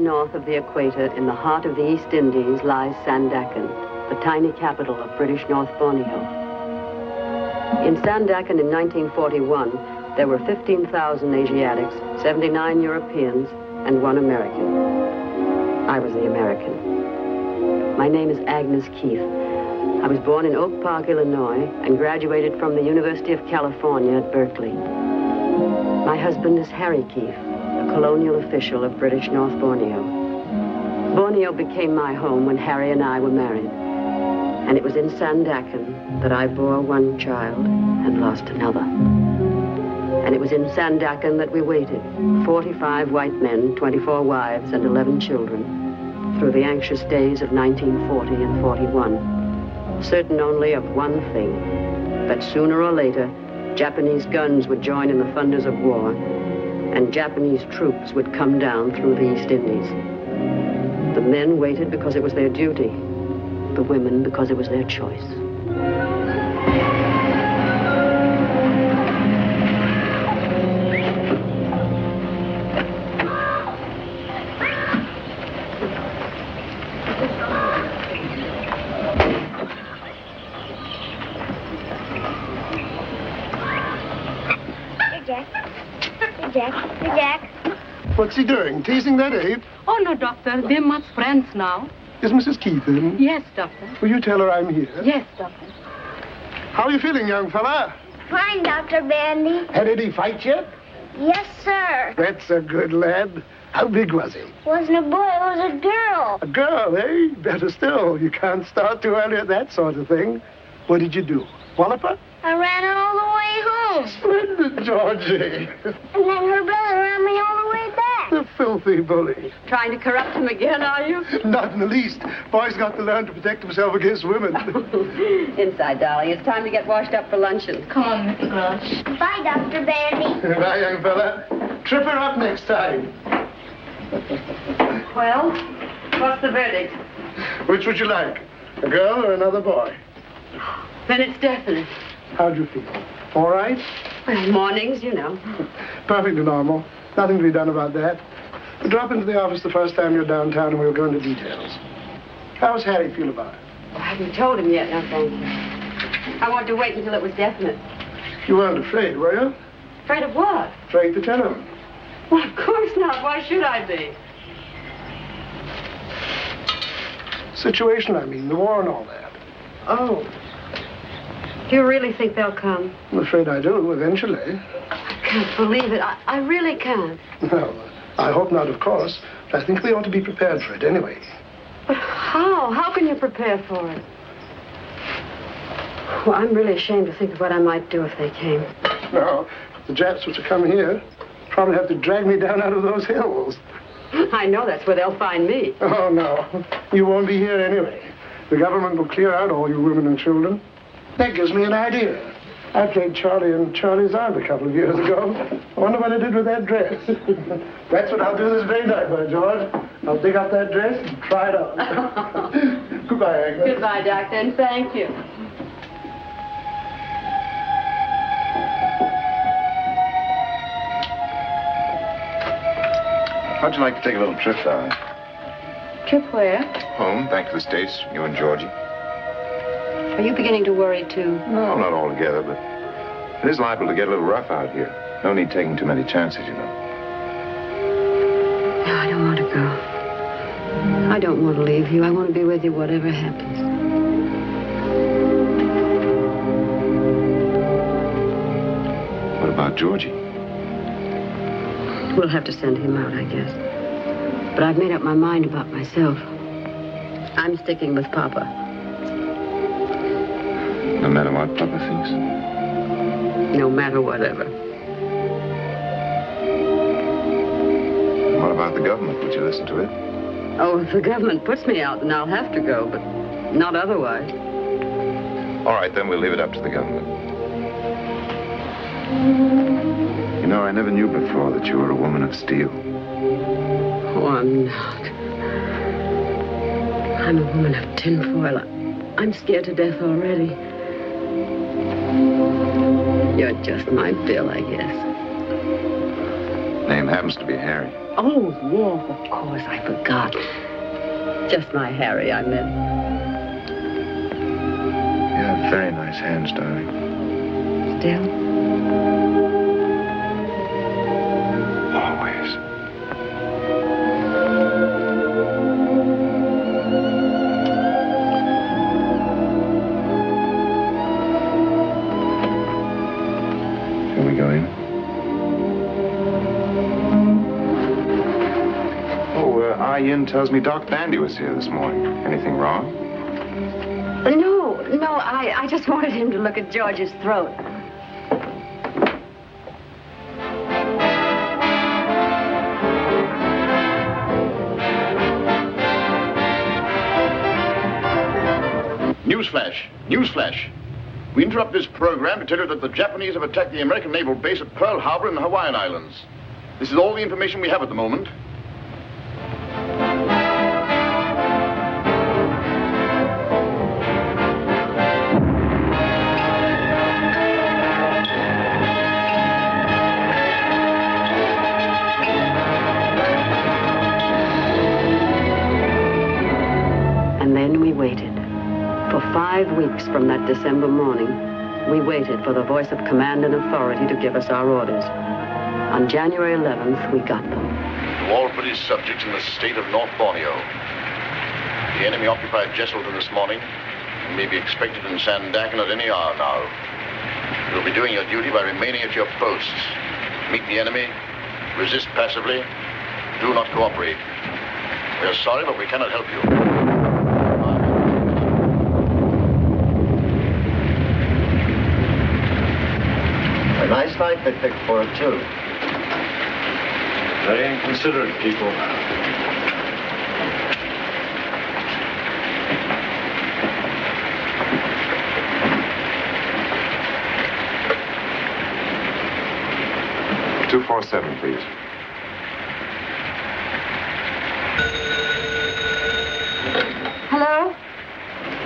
north of the equator, in the heart of the East Indies, lies Sandakan, the tiny capital of British North Borneo. In Sandakan in 1941, there were 15,000 Asiatics, 79 Europeans, and 1 American. I was the American. My name is Agnes Keith. I was born in Oak Park, Illinois, and graduated from the University of California at Berkeley. My husband is Harry Keith, a colonial official of British North Borneo. Borneo became my home when Harry and I were married. And it was in Sandakan that I bore 1 child and lost another. And it was in Sandakan that we waited, 45 white men, 24 wives, and 11 children, through the anxious days of 1940 and 41, certain only of one thing, that sooner or later, Japanese guns would join in the thunders of war, and Japanese troops would come down through the East Indies. The men waited because it was their duty, the women because it was their choice. Jack. What's he doing? Teasing that ape? Oh, no, Doctor. They're much friends now. Is Mrs. Keith in? Yes, Doctor. Will you tell her I'm here? Yes, Doctor. How are you feeling, young fella? Fine, Dr. Bandy. Had any fight yet? Yes, sir. That's a good lad. How big was he? Wasn't a boy, it was a girl. A girl, eh? Better still. You can't start too early at that sort of thing. What did you do? Wallop her? I ran her all the way home. Splendid, Georgie. And then her brother ran me all the way back. The filthy bully. Trying to corrupt him again, are you? Not in the least. Boy's got to learn to protect himself against women. Inside, darling. It's time to get washed up for luncheon. Come on, Mr. Grouch. Bye, Dr. Bandy. Bye, young fella. Trip her up next time. Well, what's the verdict? Which would you like? A girl or another boy? Then it's definite. How'd you feel? All right? Well, mornings, you know. Perfectly normal. Nothing to be done about that. Drop into the office the first time you're downtown and we'll go into details. How's Harry feel about it? I haven't told him yet, no thank you. I wanted to wait until it was definite. You weren't afraid, were you? Afraid of what? Afraid to tell him. Well, of course not. Why should I be? Situation, I mean, the war and all that. Oh. Do you really think they'll come? I'm afraid I do, eventually. I can't believe it. I really can't. Well, I hope not, of course. But I think we ought to be prepared for it anyway. But how? How can you prepare for it? Well, I'm really ashamed to think of what I might do if they came. Now, if the Japs were to come here, probably have to drag me down out of those hills. I know that's where they'll find me. Oh, no. You won't be here anyway. The government will clear out all you women and children. That gives me an idea. I played Charlie and Charlie's aunt a couple of years ago. I wonder what I did with that dress. That's what I'll do this very night, by George. I'll dig up that dress and try it on. Goodbye, Agnes. Goodbye, Doctor, and thank you. How'd you like to take a little trip, darling? Trip where? Home, back to the States, you and Georgie. Are you beginning to worry, too? No, not altogether, but it is liable to get a little rough out here. No need taking too many chances, you know. No, I don't want to go. I don't want to leave you. I want to be with you whatever happens. What about Georgie? We'll have to send him out, I guess. But I've made up my mind about myself. I'm sticking with Papa. No matter what Papa thinks? No matter whatever. What about the government? Would you listen to it? Oh, if the government puts me out, then I'll have to go, but not otherwise. All right, then we'll leave it up to the government. You know, I never knew before that you were a woman of steel. Oh, I'm not. I'm a woman of tinfoil. I'm scared to death already. You're just my Bill, I guess. Name happens to be Harry. Oh, yes, of course, I forgot. Just my Harry, I meant. You have very nice hands, darling. Still? Always. Can we go in? Yin tells me Doc Bandy was here this morning. Anything wrong? No, I just wanted him to look at George's throat. Newsflash. We interrupt this program to tell you that the Japanese have attacked the American naval base at Pearl Harbor in the Hawaiian Islands. This is all the information we have at the moment. And then we waited. For 5 weeks from that December morning, we waited for the voice of command and authority to give us our orders. On January 11th, we got them. To all British subjects in the state of North Borneo. The enemy occupied Jesselton this morning and may be expected in Sandakan at any hour now. You'll be doing your duty by remaining at your posts. Meet the enemy, resist passively, do not cooperate. We are sorry, but we cannot help you. A nice night they picked for it, too. Very inconsiderate people. $247, please. Hello?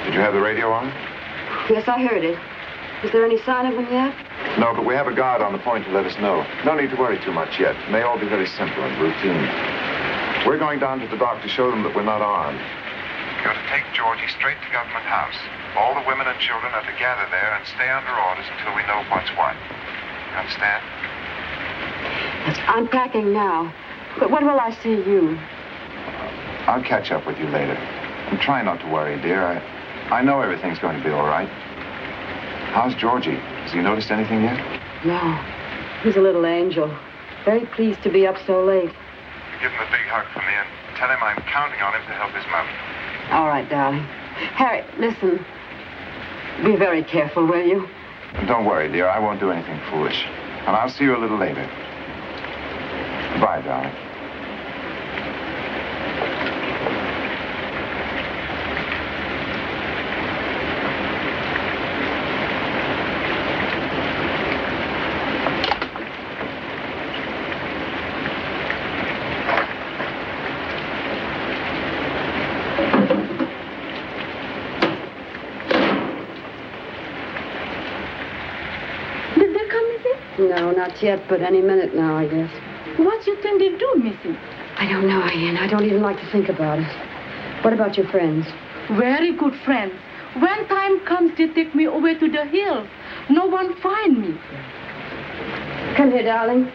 Did you have the radio on? Yes, I heard it. Is there any sign of them yet? No, but we have a guard on the point to let us know. No need to worry too much yet. It may all be very simple and routine. We're going down to the dock to show them that we're not armed. You're to take Georgie straight to Government House. All the women and children are to gather there and stay under orders until we know what's what. You understand? Yes, I'm packing now. But when will I see you? I'll catch up with you later. And try not to worry, dear. I know everything's going to be all right. How's Georgie? Has he noticed anything yet? No. He's a little angel. Very pleased to be up so late. Give him a big hug for me and tell him I'm counting on him to help his mother. All right, darling. Harry, listen. Be very careful, will you? Don't worry, dear. I won't do anything foolish. And I'll see you a little later. Goodbye, darling. No, not yet, but any minute now, I guess. What you think they do, Missy? I don't know, Ian. I don't even like to think about it. What about your friends? Very good friends. When time comes, they take me away to the hills. No one find me. Come here, darling.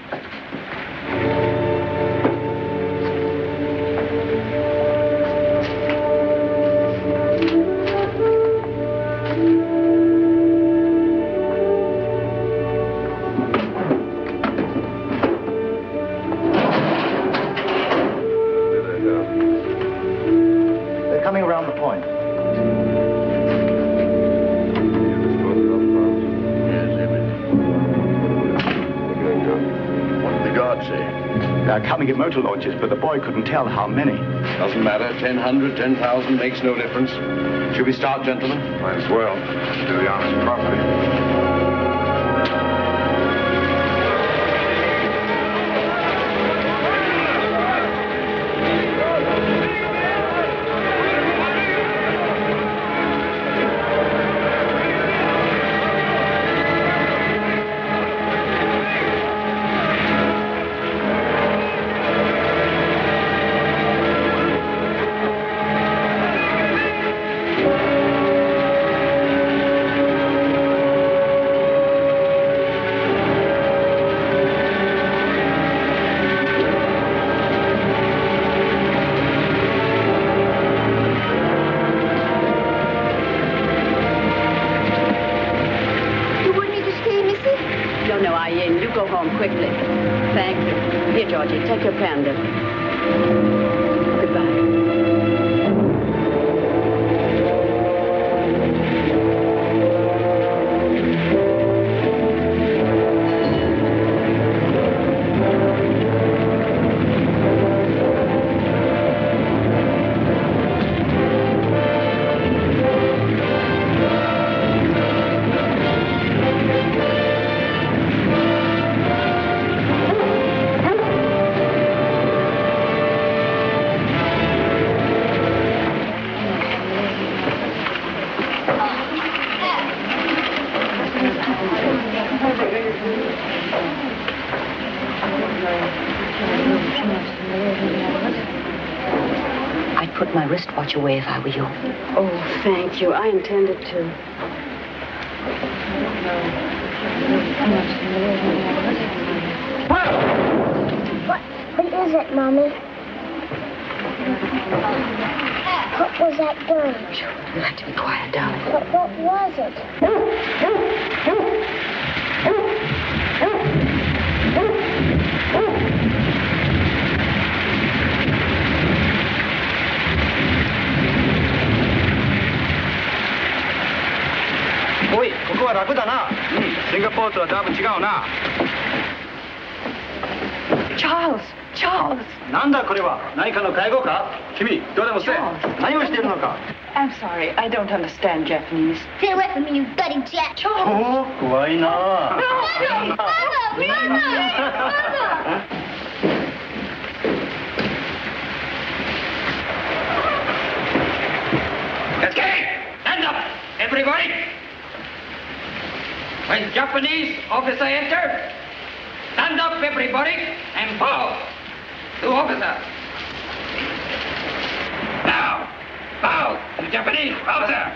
Coming around the point. What did the guard say? They're coming in motor launches, but the boy couldn't tell how many. Doesn't matter. 1,000, 10,000 makes no difference. Should we start, gentlemen? Might as well. Do the honors properly. quickly. Thank you. Here, Georgie, take your pendant. Goodbye. I'd put my wristwatch away if I were you. Oh, thank you. I intended to. What is it, Mommy? What was that gun? You have to be quiet, darling. What was it?おい、ここは楽だな。シンガポールとはだいぶ違うな。Charles! なんだこれは？何かの介護か？君、どうでもせえ。何をしているのか？ I'm sorry, I don't understand Japanese. Stay away from me, you bloody jet. おお、怖いな。 Let's get it! Stand up, everybody! When Japanese officer enter, stand up, everybody, and bow to officer. Now, bow to Japanese officer.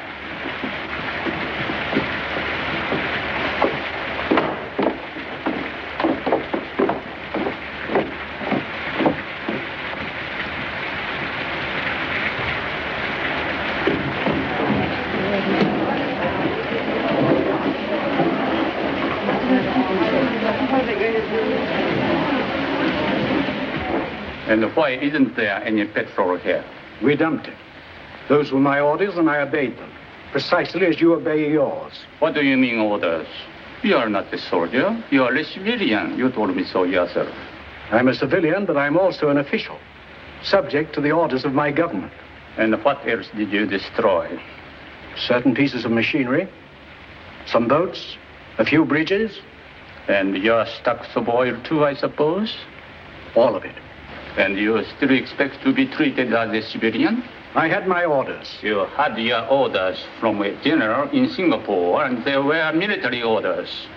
And why isn't there any petrol here? We dumped it. Those were my orders, and I obeyed them, precisely as you obey yours. What do you mean orders? You are not a soldier. You are a civilian. You told me so yourself. I'm a civilian, but I'm also an official, subject to the orders of my government. And what else did you destroy? Certain pieces of machinery, some boats, a few bridges. And your stocks of oil too, I suppose? All of it. And you still expect to be treated as a civilian? I had my orders. You had your orders from a general in Singapore, and they were military orders.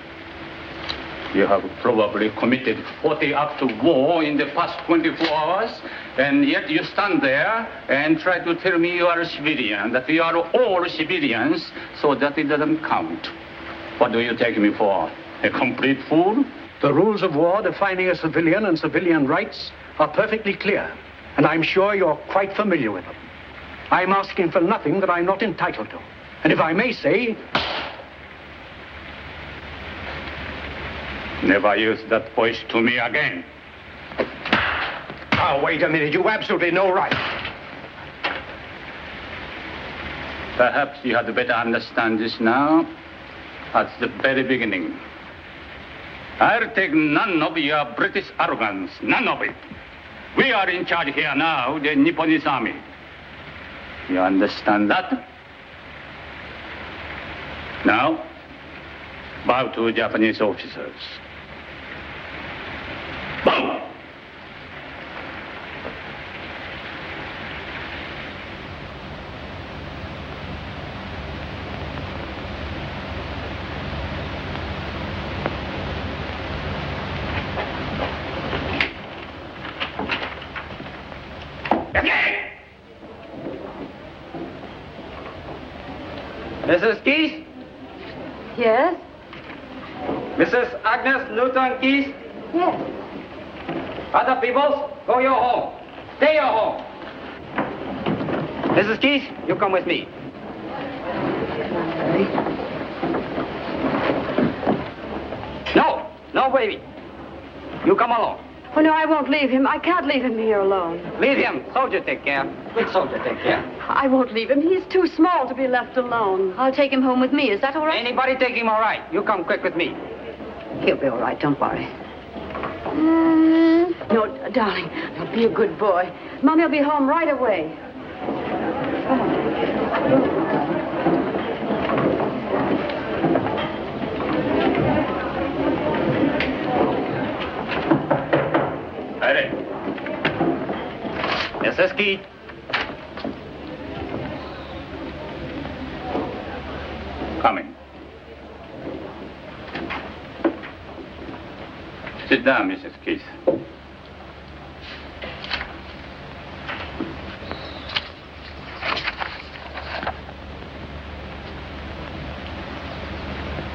You have probably committed 40 acts of war in the past 24 hours, and yet you stand there and try to tell me you are a civilian, that we are all civilians, so that it doesn't count. What do you take me for? A complete fool? The rules of war defining a civilian and civilian rights are perfectly clear, and I'm sure you're quite familiar with them. I'm asking for nothing that I'm not entitled to. And if I may say... Never use that voice to me again. Oh, wait a minute. You've absolutely no right. Perhaps you had better understand this now at the very beginning. I'll take none of your British arrogance, none of it. We are in charge here now, the Nipponese army. You understand that? Now, bow to Japanese officers. Bow! Mrs. Keys? Yes? Mrs. Agnes Newton Keys? Yes. Other people, go your home. Stay your home. Mrs. Keys, you come with me. No, baby. You come along. Oh, no, I won't leave him. I can't leave him here alone. Leave him. Soldier take care. Good soldier take care. I won't leave him. He's too small to be left alone. I'll take him home with me. Is that all right? Anybody take him all right. You come quick with me. He'll be all right. Don't worry. No, darling. Now, be a good boy. Mommy will be home right away. Come on. Ready. Mrs. Keith. Coming. Sit down, Mrs. Keith.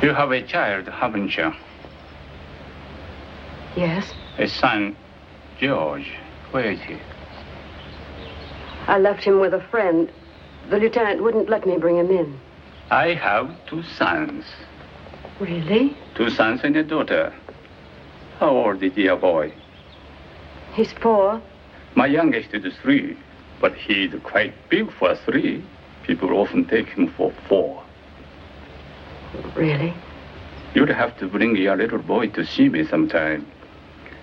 You have a child, haven't you? Yes? A son, George. Where is he? I left him with a friend. The lieutenant wouldn't let me bring him in. I have 2 sons. Really? 2 sons and a daughter. How old is your boy? He's 4. My youngest is 3, but he is quite big for 3. People often take him for 4. Really? You'd have to bring your little boy to see me sometime.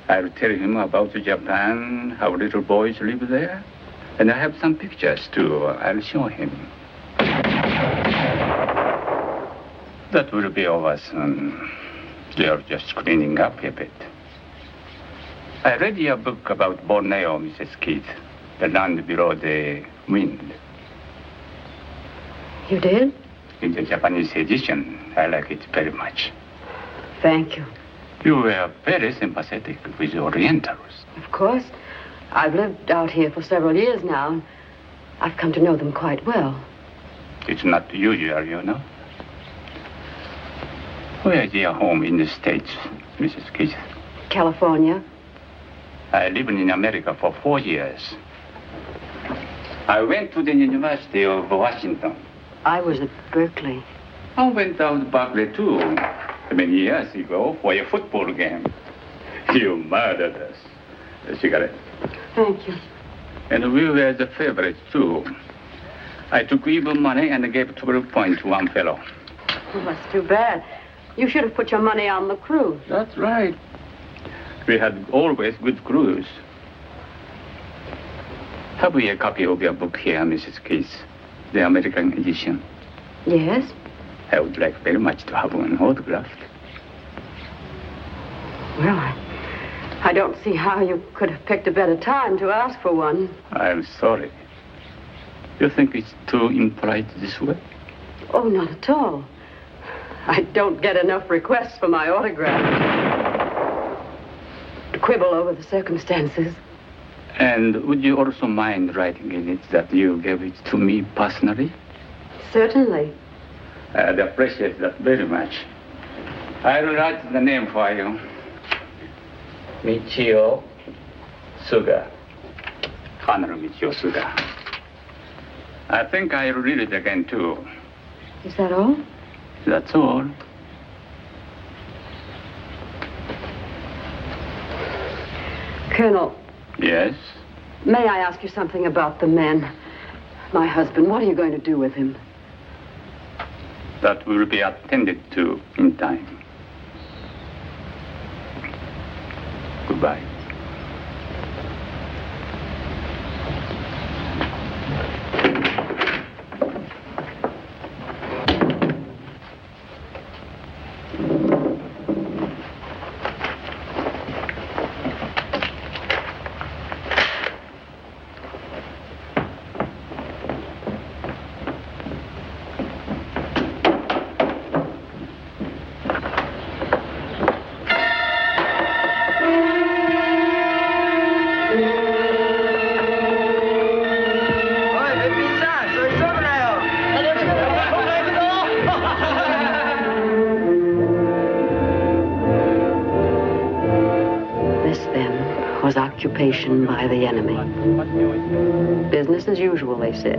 I'll tell him about Japan, how little boys live there. And I have some pictures, too. I'll show him. That will be over soon. They're just cleaning up a bit. I read your book about Borneo, Mrs. Keith. The land below the wind. You did? In the Japanese edition, I like it very much. Thank you. You were very sympathetic with the Orientals. Of course. I've lived out here for several years now, and I've come to know them quite well. It's not usual, you know. Where is your home in the States, Mrs. Keith? California. I lived in America for 4 years. I went to the University of Washington. I was at Berkeley. I went out to Berkeley, too, many years ago for a football game. You murdered us. A cigarette. Thank you. And we were the favorites, too. I took even money and gave 12 points to one fellow. Well, that's too bad. You should have put your money on the cruise. That's right. We had always good crews. Have we a copy of your book here, Mrs. Keith? The American edition? Yes? I would like very much to have one autographed. Well, I don't see how you could have picked a better time to ask for one. I'm sorry. You think it's too impolite this way? Oh, not at all. I don't get enough requests for my autograph. To quibble over the circumstances. And would you also mind writing in it that you gave it to me personally? Certainly. I'd appreciate that very much. I'll write the name for you. Michio Suga. Colonel Michio Suga. I think I'll read it again, too. Is that all? That's all. Colonel. Yes? May I ask you something about the men? My husband, what are you going to do with him? That will be attended to in time. Goodbye. Occupation by the enemy. Business as usual, they said.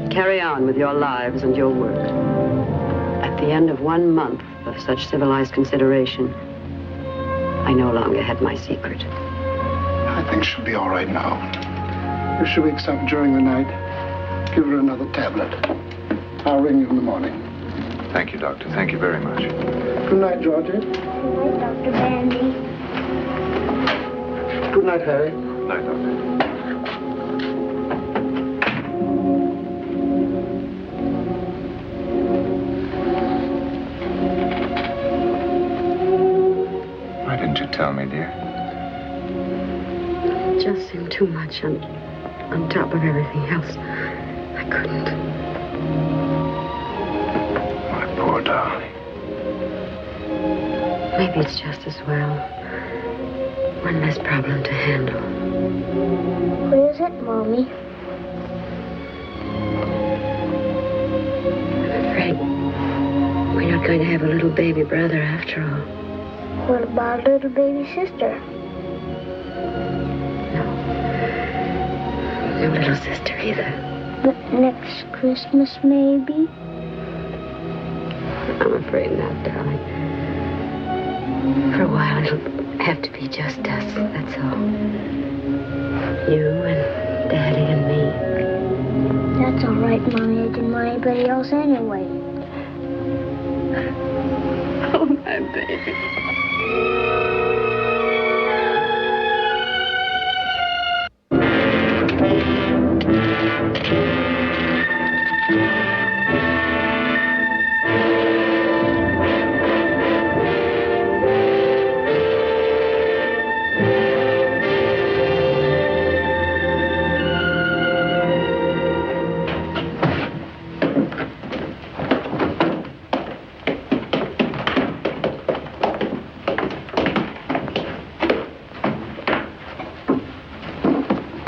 Carry on with your lives and your work. At the end of 1 month of such civilized consideration, I no longer had my secret. I think she'll be all right now. If she wakes up during the night, give her another tablet. I'll ring you in the morning. Thank you, Doctor. Thank you very much. Good night, Georgie. Good night, Dr. Bandy. Good night, Harry. Good night, Doctor. Why didn't you tell me, dear? It just seemed too much on top of everything else. I couldn't. My poor darling. Maybe it's just as well. One less problem to handle. What is it, Mommy? I'm afraid we're not going to have a little baby brother after all. What about a little baby sister? No little sister either. But next Christmas, maybe? I'm afraid not, darling. For a while, it'll have to be just us, that's all. You and Daddy and me. That's all right, Mommy. I didn't want anybody else anyway. Oh, my baby.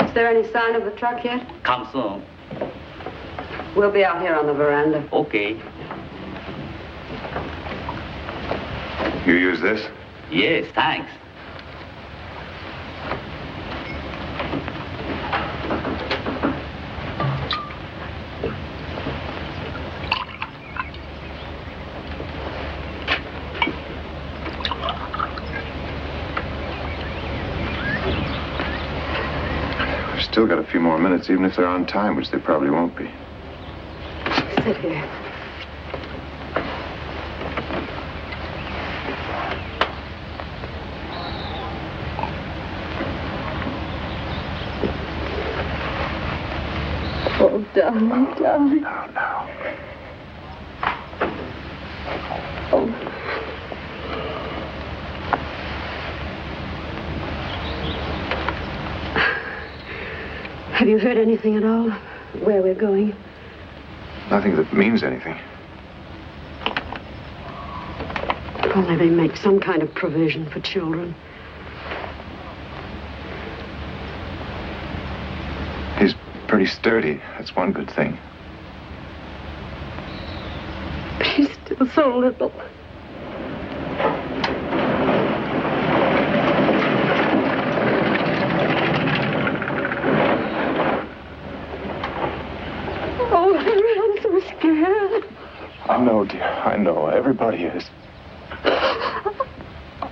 Is there any sign of the truck yet? Come soon. We'll be out here on the veranda. Okay. You use this? Yes, thanks. We've still got a few more minutes, even if they're on time, which they probably won't be. Sit here. Oh, darling, darling. No. Oh. Have you heard anything at all? Where we're going? Nothing that means anything. If only they make some kind of provision for children. He's pretty sturdy. That's one good thing. But he's still so little. Oh, Henry, I'm so scared. I know, dear. I know. Everybody is.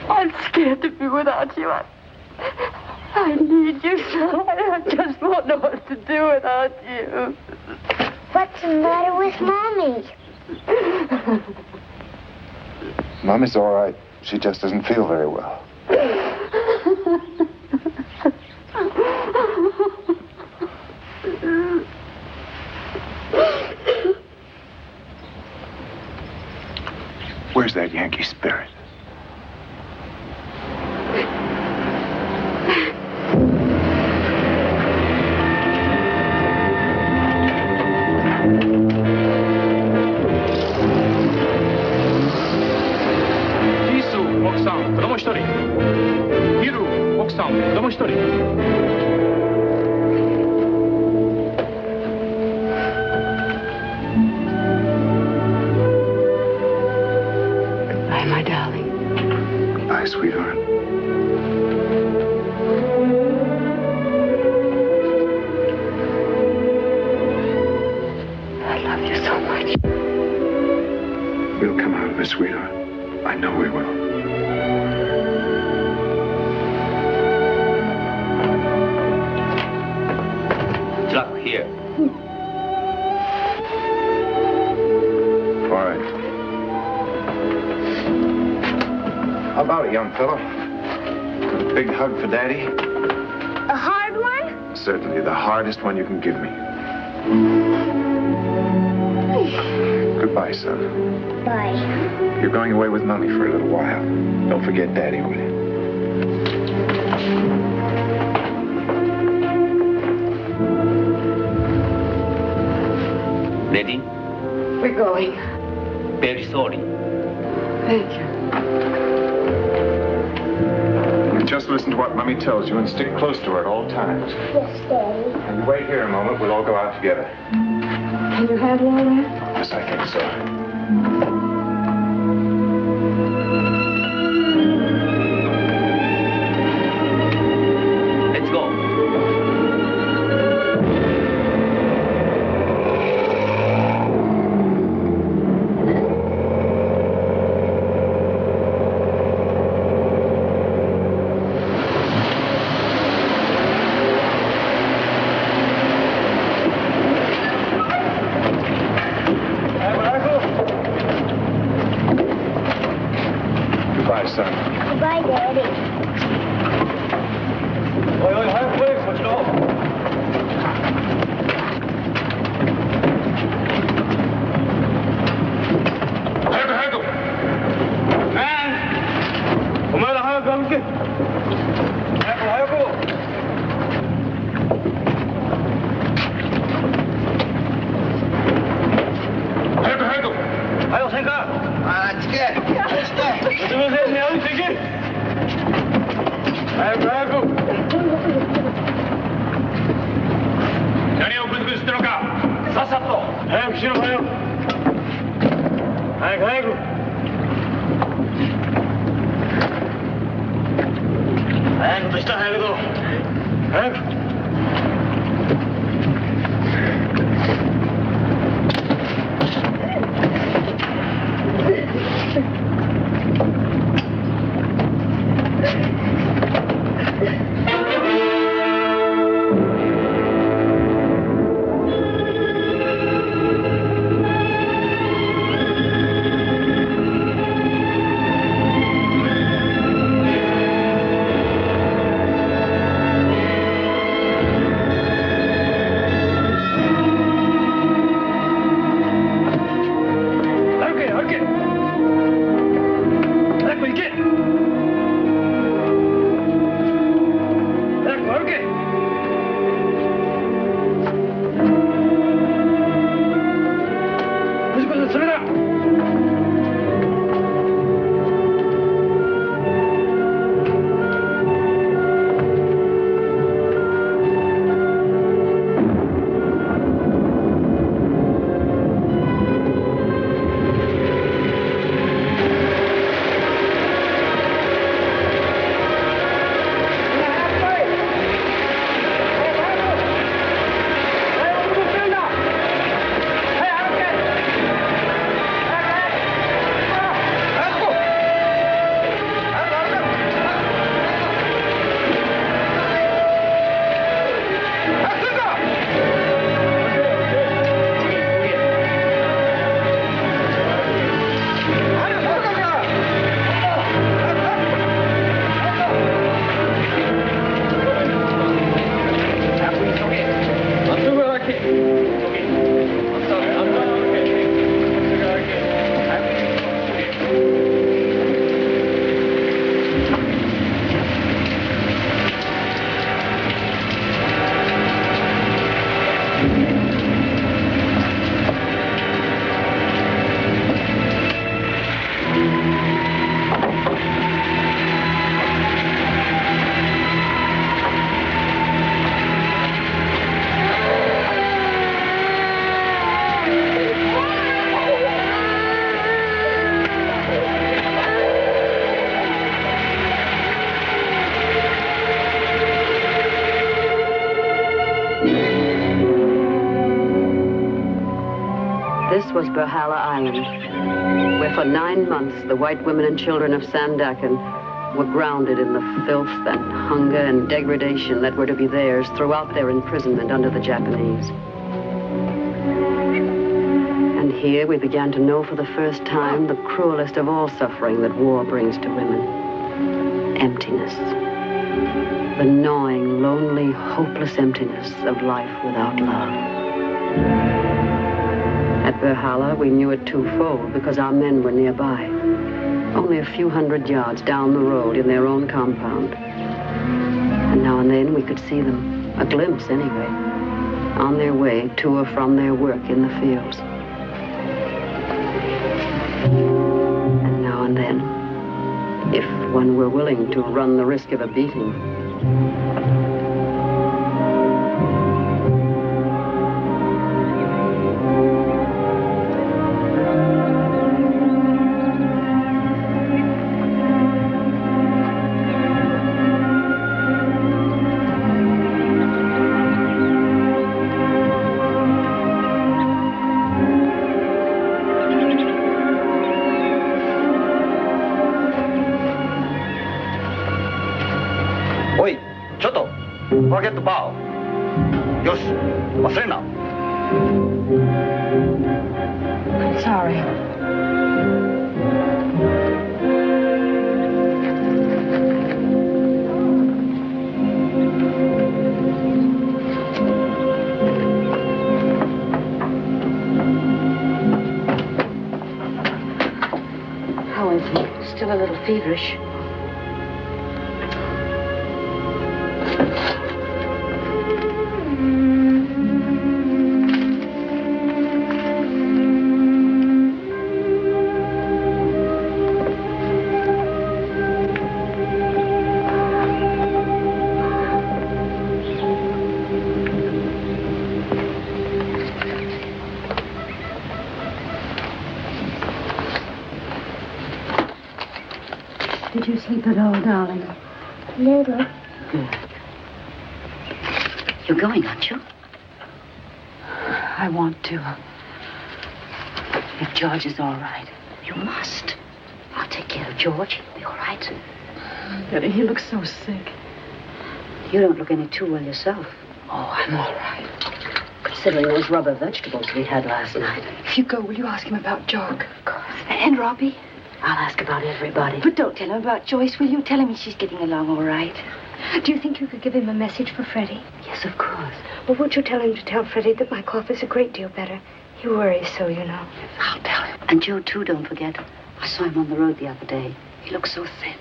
I'm scared to be without you. I need you so. I just won't know what to do without you. What's the matter with Mommy? Mommy's all right. She just doesn't feel very well. Where's that Yankee spirit? Goodbye, my darling. Goodbye, sweetheart. I love you so much. We'll come out of it, sweetheart. I know we will. How about it, young fellow? A big hug for Daddy? A hard one? Certainly, the hardest one you can give me. Goodbye, son. Bye. You're going away with Mommy for a little while. Don't forget Daddy, will you? Ready? We're going. Very sorry. Thank you. Just listen to what Mommy tells you and stick close to her at all times. Yes, Daddy. And you wait here a moment. We'll all go out together. Can you handle all that? Yes, I think so. Let's go. Goodbye, son. Goodbye, Daddy. 어이, 어이, 하얗고 해, 거칠어. 하얗고, 하얗고. 응. 엄마랑 하얗고 함께. 하얗고, 하얗고. 하얗고, 하얗고. 하얗고, 생각. 아, 치게. 요즘에 내 어디 치게. 하얗고, 하얗고. 자리하고 그스 들어가. 사사또. 하얗고 싫어, 하얗고. 하얗고, 하얗고. 하얗고 또 시작, 하얗고. 하얗고. This was Berhala Island, where for 9 months the white women and children of Sandakan were grounded in the filth and hunger and degradation that were to be theirs throughout their imprisonment under the Japanese. And here we began to know for the first time the cruelest of all suffering that war brings to women. emptiness. The gnawing, lonely, hopeless emptiness of life without love. At Valhalla, we knew it twofold because our men were nearby. Only a few hundred yards down the road in their own compound. And now and then we could see them, a glimpse anyway, on their way to or from their work in the fields. And now and then, if one were willing to run the risk of a beating, Forget the bow. よし、忘れんな。I'm sorry. How is he? Still a little feverish. Did you sleep at all, darling? Little. Good. You're going, aren't you? I want to. If George is all right. You must. I'll take care of George. He'll be all right. Betty, he looks so sick. You don't look any too well yourself. Oh, I'm all right. Considering those rubber vegetables we had last night. If you go, will you ask him about Jock? Of course. And Robbie? I'll ask about everybody. But don't tell him about Joyce, will you? Tell him she's getting along all right. Do you think you could give him a message for Freddie? Yes, of course. Well, would you tell him to tell Freddie that my cough is a great deal better? He worries so, you know. I'll tell him. And Joe, too, don't forget. I saw him on the road the other day. He looks so thin.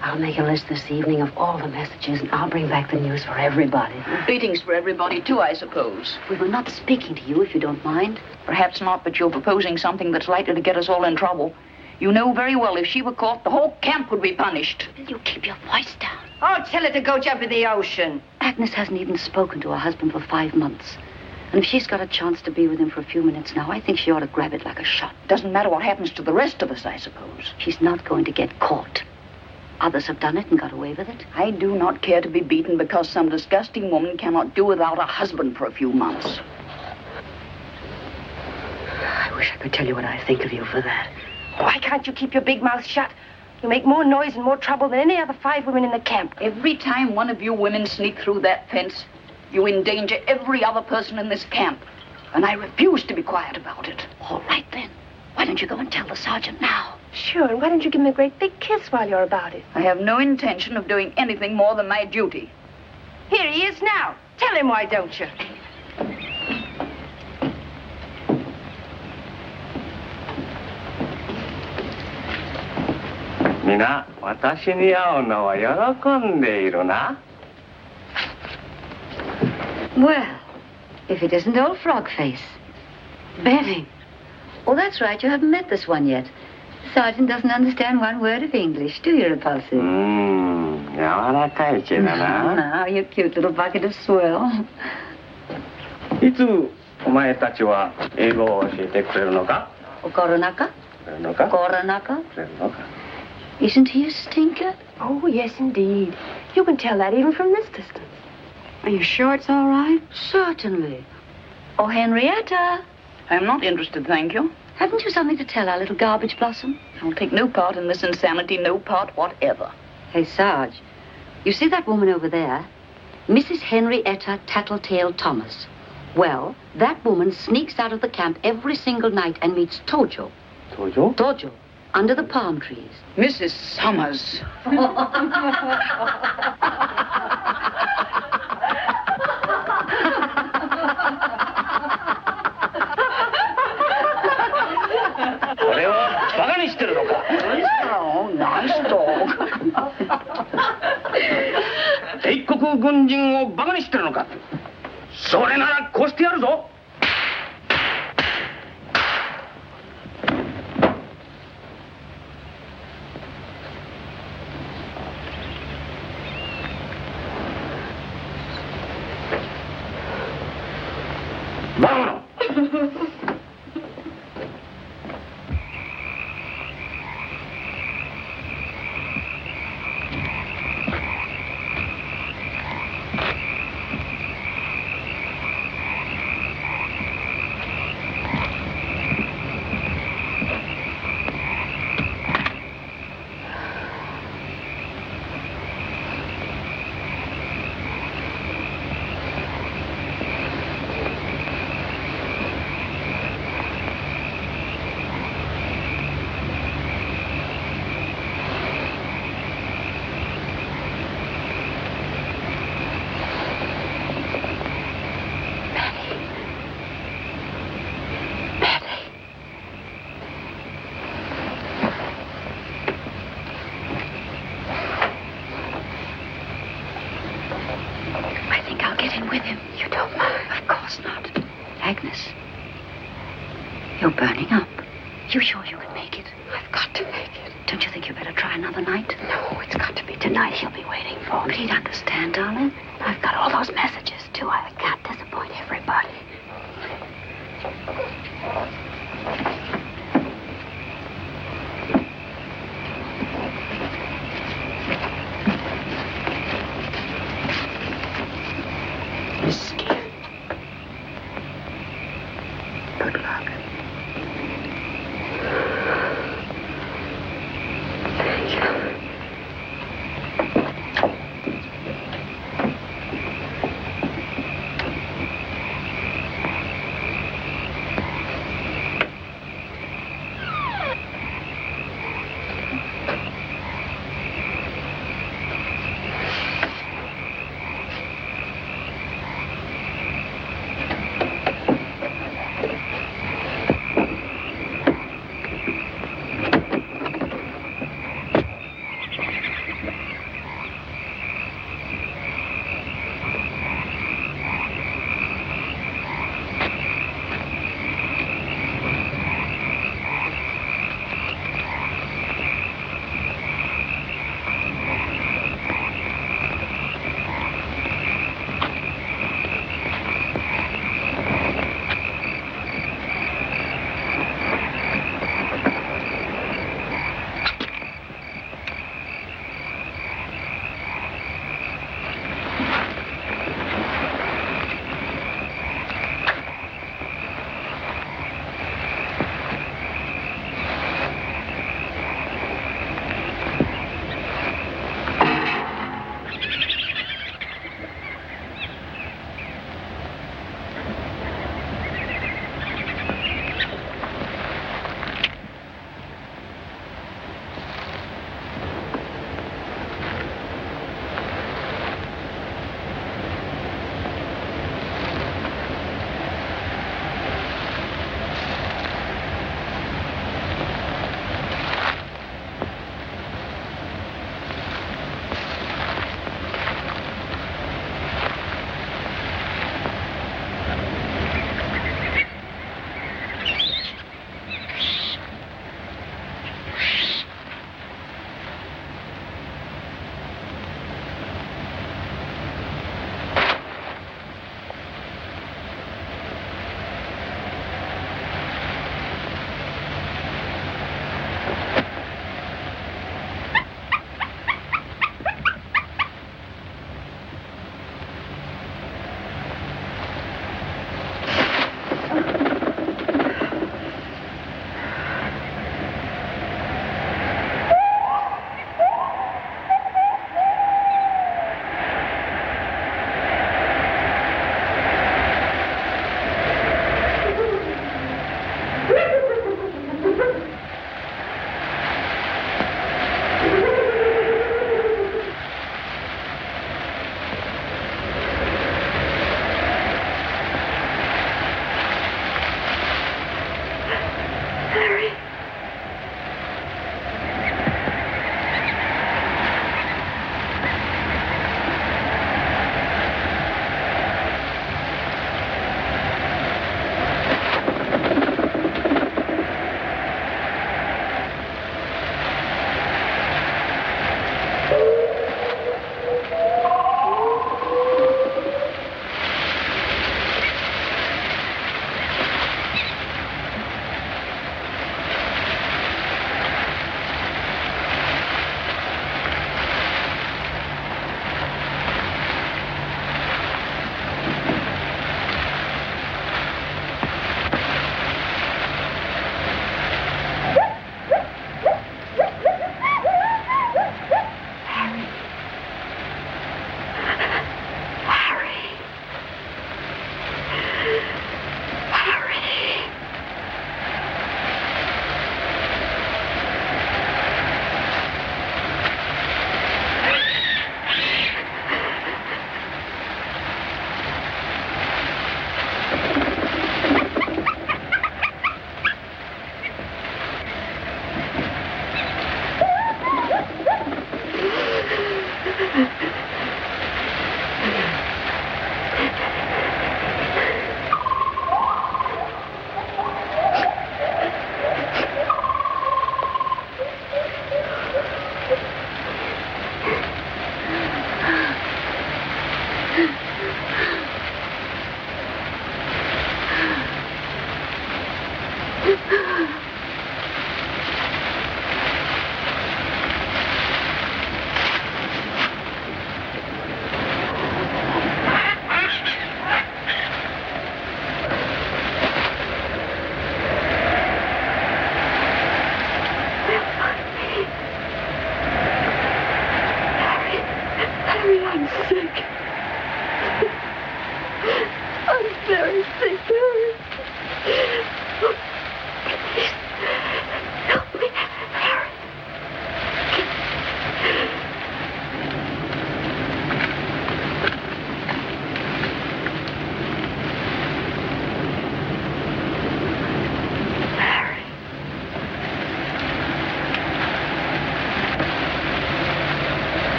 I'll make a list this evening of all the messages, and I'll bring back the news for everybody. Beatings for everybody, too, I suppose. We were not speaking to you, if you don't mind. Perhaps not, but you're proposing something that's likely to get us all in trouble. You know very well if she were caught, the whole camp would be punished. Will you keep your voice down? Oh, tell her to go jump in the ocean. Agnes hasn't even spoken to her husband for 5 months. And if she's got a chance to be with him for a few minutes now, I think she ought to grab it like a shot. Doesn't matter what happens to the rest of us, I suppose. She's not going to get caught. Others have done it and got away with it. I do not care to be beaten because some disgusting woman cannot do without a husband for a few months. I wish I could tell you what I think of you for that. Why can't you keep your big mouth shut? You make more noise and more trouble than any other 5 women in the camp. Every time one of you women sneak through that fence, you endanger every other person in this camp. And I refuse to be quiet about it. All right, then. Why don't you go and tell the sergeant now? Sure, and why don't you give him a great big kiss while you're about it? I have no intention of doing anything more than my duty. Here he is now. Tell him, why don't you? Mina, 私に会うのは喜んでいるな。Well, if it isn't old Frogface. Betty. Oh, that's right. You haven't met this one yet. The sergeant doesn't understand one word of English, do you, Repulsive? 柔らかい毛だな。Now, you cute little bucket of swell. いつお前たちは英語を教えてくれるのか？ Coronaka? くれるのか？ Coronaka? くれるのか？ Isn't he a stinker? Oh, yes, indeed. You can tell that even from this distance. Are you sure it's all right? Certainly. Oh, Henrietta. I'm not interested, thank you. Haven't you something to tell our little garbage blossom? I'll take no part in this insanity, no part whatever. Hey, Sarge, you see that woman over there? Mrs. Henrietta Tattletale Thomas. Well, that woman sneaks out of the camp every single night and meets Tojo. Tojo? Tojo. under the palm trees. Mrs. Summers. Agnes, you're burning up. You sure you can make it? I've got to make it. Don't you think you better try another night? No, it's got to be tonight. He'll be waiting for me. But he'd understand, darling. I've got all those messages, too. I can't disappoint everybody. Good luck. Thank you.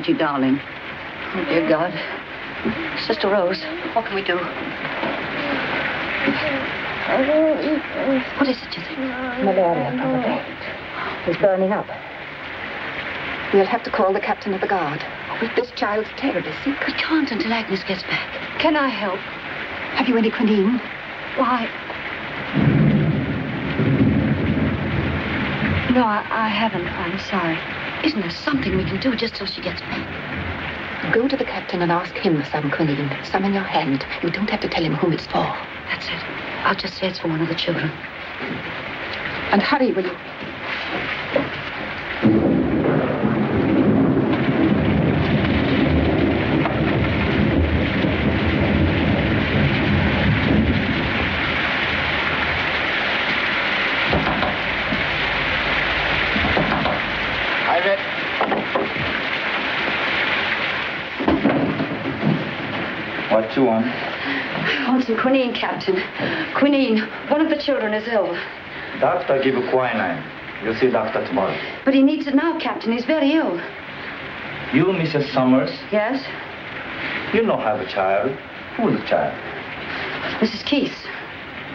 Georgie, darling. Oh, dear God. Sister Rose, what can we do? What is it, you think? Malaria, probably. He's burning up. We'll have to call the captain of the guard. This child's terribly sick. We can't until Agnes gets back. Can I help? Have you any quinine? Why? No, I haven't. I'm sorry. Isn't there something we can do just till she gets back? Go to the captain and ask him for some quinine. Some in your hand. You don't have to tell him whom it's for. That's it. I'll just say it's for one of the children. And hurry, will you? What you want? I want some quinine, Captain. Quinine. One of the children is ill. Doctor give quinine. You'll see doctor tomorrow. But he needs it now, Captain. He's very ill. You, Mrs. Summers? Yes? You don't have a child. Who's the child? Mrs. Keith.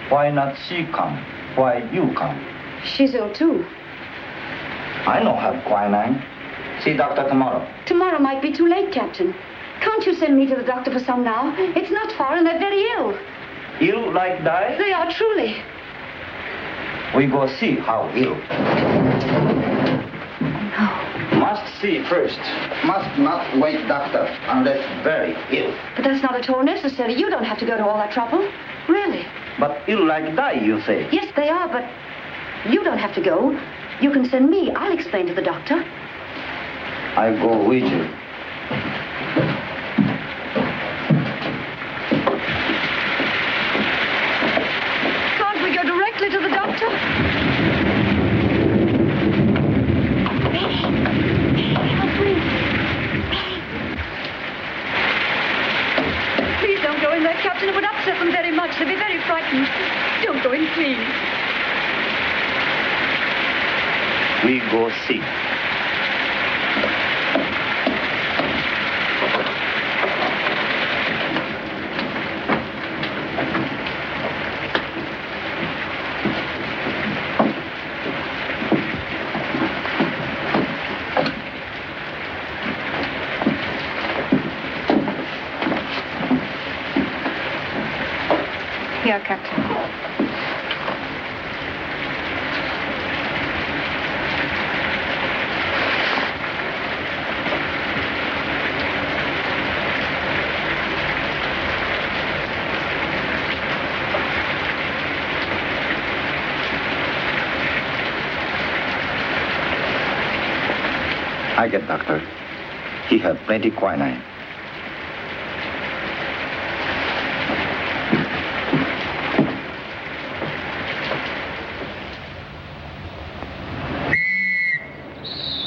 Why not she come? Why you come? She's ill, too. I don't have quinine. See doctor tomorrow. Tomorrow might be too late, Captain. Can't you send me to the doctor for some now? It's not far and they're very ill. Ill like die? They are, truly. We go see how ill. No. Must see first. Must not wait doctor unless very ill. But that's not at all necessary. You don't have to go to all that trouble. Really. But ill like die, you say? Yes, they are, but you don't have to go. You can send me. I'll explain to the doctor. I go with you. Can't we go directly to the doctor? Please don't go in there, Captain. It would upset them very much. They'd be very frightened. Don't go in, please. We go see. Here, Captain. I get doctor. He have plenty quinine.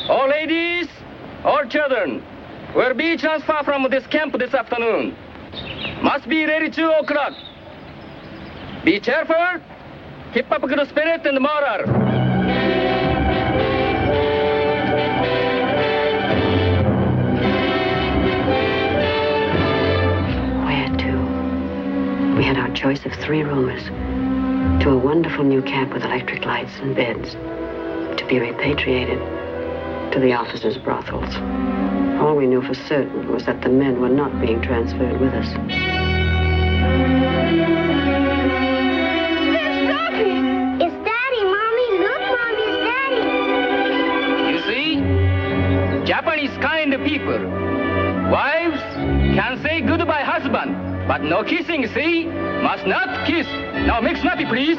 All ladies, all children, will be transferred from this camp this afternoon. Must be ready 2 o'clock. Be cheerful, keep up good spirit and morale. We had our choice of 3 roomers to a wonderful new camp with electric lights and beds to be repatriated to the officers' brothels. All we knew for certain was that the men were not being transferred with us. There's Robbie! It's Daddy, Mommy. Look, Mommy, it's Daddy. You see? Japanese kind of people. Wives can say goodbye husband. But no kissing, see? Must not kiss. Now make snappy, please.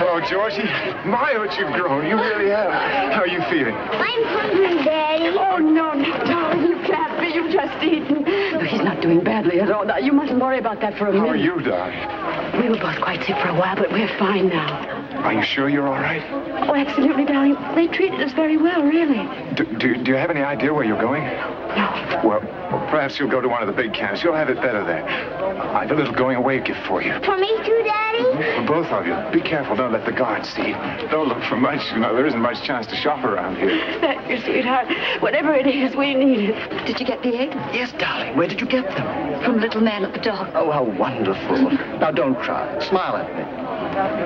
Oh, Georgie, my, what you've grown. You really have. How are you feeling? I'm hungry, Daddy. Oh, no, darling, you can't be. You've just eaten. No, he's not doing badly at all. Now, you mustn't worry about that for a minute. How are you, darling? We were both quite sick for a while, but we're fine now. Are you sure you're all right? Oh, absolutely, darling. They treated us very well, really. Do you have any idea where you're going? No. Well, perhaps you'll go to one of the big camps. You'll have it better there. I've a little going-away gift for you. For me too, Daddy? For both of you. Be careful. Don't let the guards see. Don't look for much. You know, there isn't much chance to shop around here. Thank you, sweetheart. Whatever it is, we need it. Did you get the eggs? Yes, darling. Where did you get them? From little man at the door. Oh, how wonderful. Now, don't cry. Smile at me.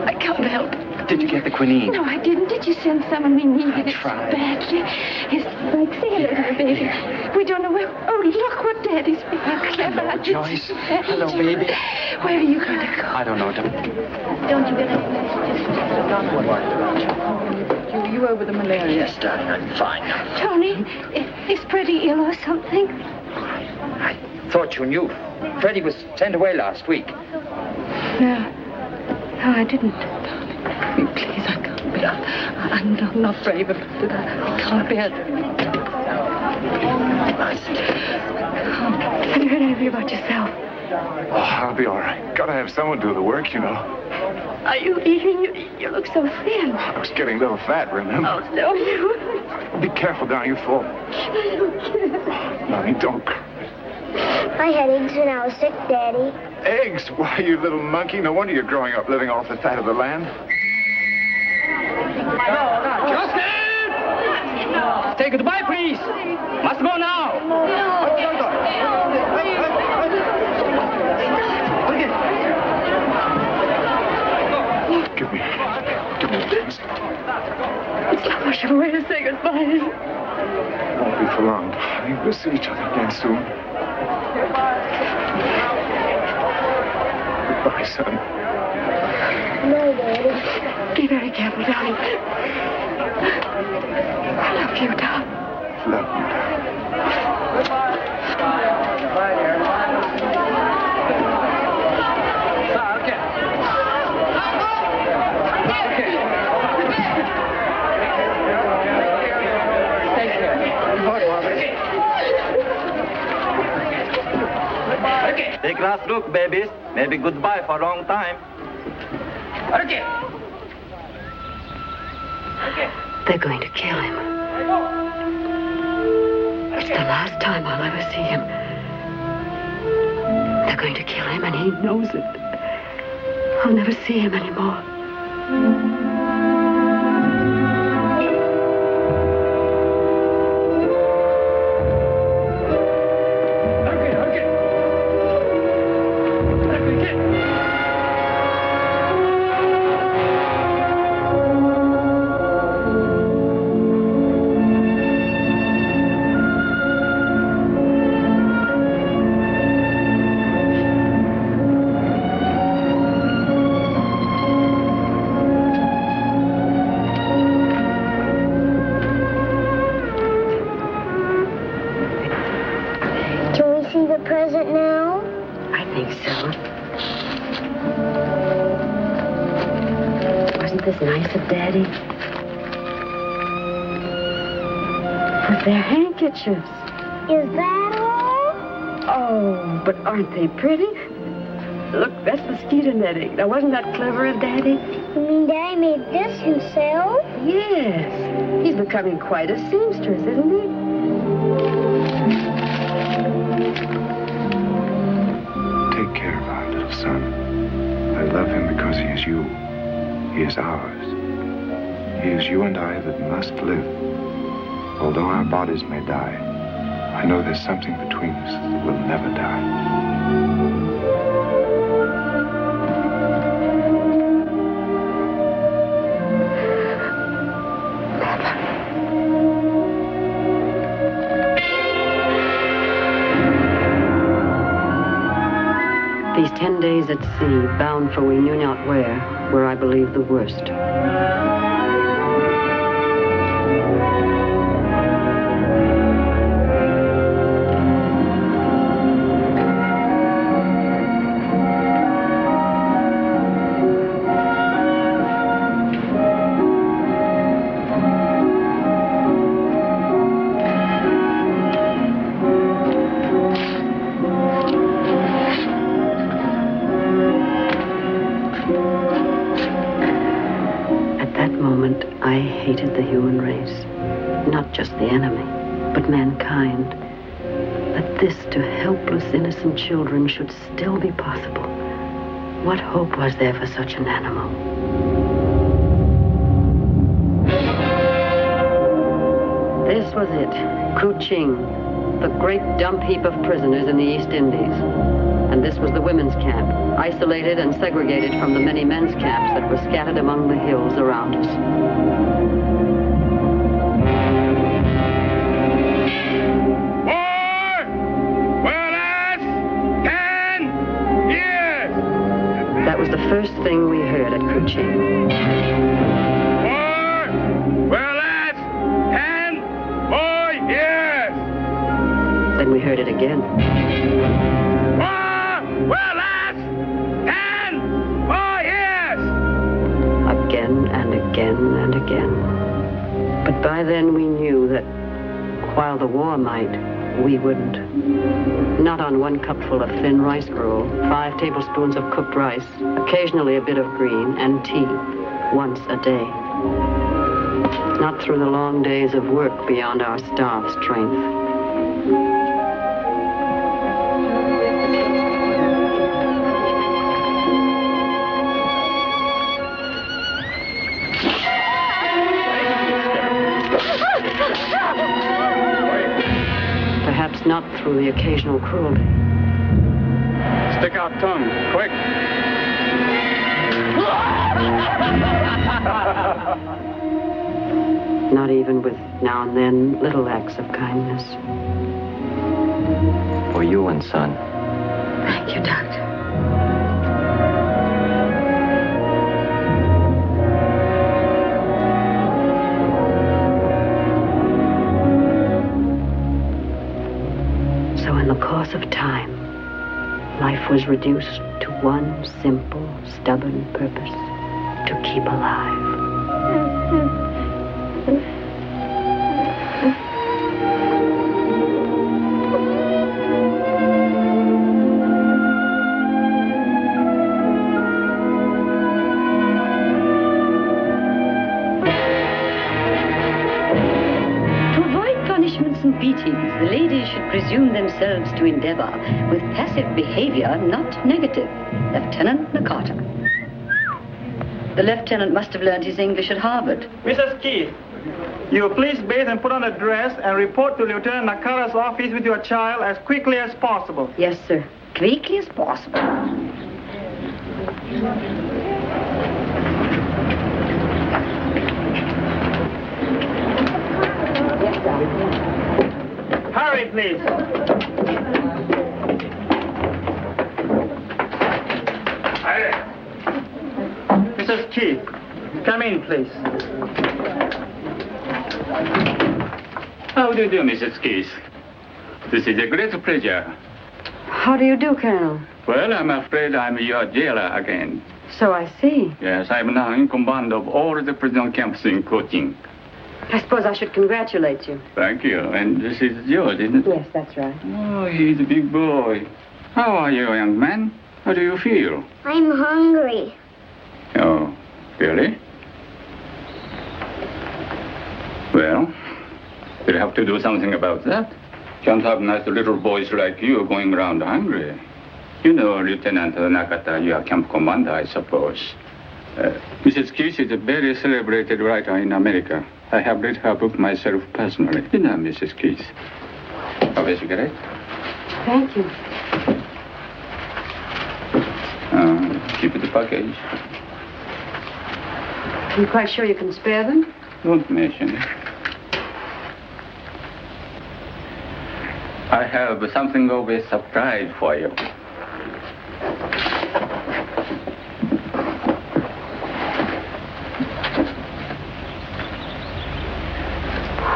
I can't help it. Did you get the quinine? No, I didn't. Did you send someone? We needed it so tried. badly. Yes, like, say hello to the baby. We don't know where... Oh, look what Daddy's being clever. Hello, Joyce. Hello, baby. Where are you going to go? I don't know. Don't you get any messages? You over the malaria? Yes, darling. I'm fine now. Tony, is Freddie ill or something? I thought you knew. Freddie was sent away last week. No, I didn't. Please, I can't bear it. I'm not brave enough to that. I can't bear it. Have you heard anything about yourself? Oh, I'll be all right. Gotta have someone do the work, you know. Are you eating? You look so thin. I was getting a little fat, remember? Oh, no, you... Be careful, darling. You fall. Darling, don't cry. I had eggs when I was sick, Daddy. Eggs? Why, you little monkey. No wonder you're growing up living off the fat of the land. Justin! Say goodbye, please. Must go now. Give me a chance. It's not much of a way to say goodbye. Won't be for long, darling. We'll see each other again soon. Goodbye, son. No, Daddy. Be very careful, darling. I love you, darling. Love you, darling. Take last look, babies. Maybe goodbye for a long time. They're going to kill him. It's the last time I'll ever see him. They're going to kill him, and he knows it. I'll never see him anymore. This nice of Daddy. But they're handkerchiefs. Is that all? Oh, but aren't they pretty? Look, that's mosquito netting. Now, wasn't that clever of Daddy? You mean Daddy made this himself? Yes. He's becoming quite a seamstress, isn't he? Take care of our little son. I love him because he is you. He is ours. He is you and I that must live. Although our bodies may die, I know there's something between us that will never die. These 10 days at sea, bound for we knew not where, were, I believe, the worst. moment, I hated the human race. Not just the enemy, but mankind. That this to helpless, innocent children should still be possible. What hope was there for such an animal? This was it, Kuching, the great dump heap of prisoners in the East Indies. And this was the women's camp, isolated and segregated from the many men's camps that were scattered among the hills around us. That was the first thing we heard at Kuching. Then we heard it again. Again and again and again. But by then we knew that while the war might, we wouldn't. Not on one cupful of thin rice gruel, 5 tablespoons of cooked rice, occasionally a bit of green, and tea, once a day. Not through the long days of work beyond our starved strength. Perhaps not through the occasional cruelty. Stick out tongue, quick. Not even with now and then little acts of kindness. For you and son. Thank you, Doctor. So in the course of time, life was reduced to one simple, stubborn purpose: to keep alive. The ladies should presume themselves to endeavor with passive behavior, not negative. Lieutenant Nakata. The lieutenant must have learned his English at Harvard. Mrs. Keith, you please bathe and put on a dress and report to Lieutenant Nakata's office with your child as quickly as possible. Yes, sir. Quickly as possible. Hurry, please. Mrs. Keith, come in, please. How do you do, Mrs. Keith? This is a great pleasure. How do you do, Colonel? Well, I'm afraid I'm your jailer again. So I see. Yes, I'm now in command of all the prison camps in Kuching. I suppose I should congratulate you. Thank you. And this is George, isn't it? Yes, that's right. Oh, he's a big boy. How are you, young man? How do you feel? I'm hungry. Oh, really? Well, we'll have to do something about that. Can't have nice little boys like you going around hungry. You know, Lieutenant Nakata, you are camp commander, I suppose. Mrs. Keith is a very celebrated writer in America. I have read her book myself personally. You know, Mrs. Keith. Have a cigarette? Thank you. Keep the package. Are you quite sure you can spare them? Don't mention it. I have something of a surprise for you.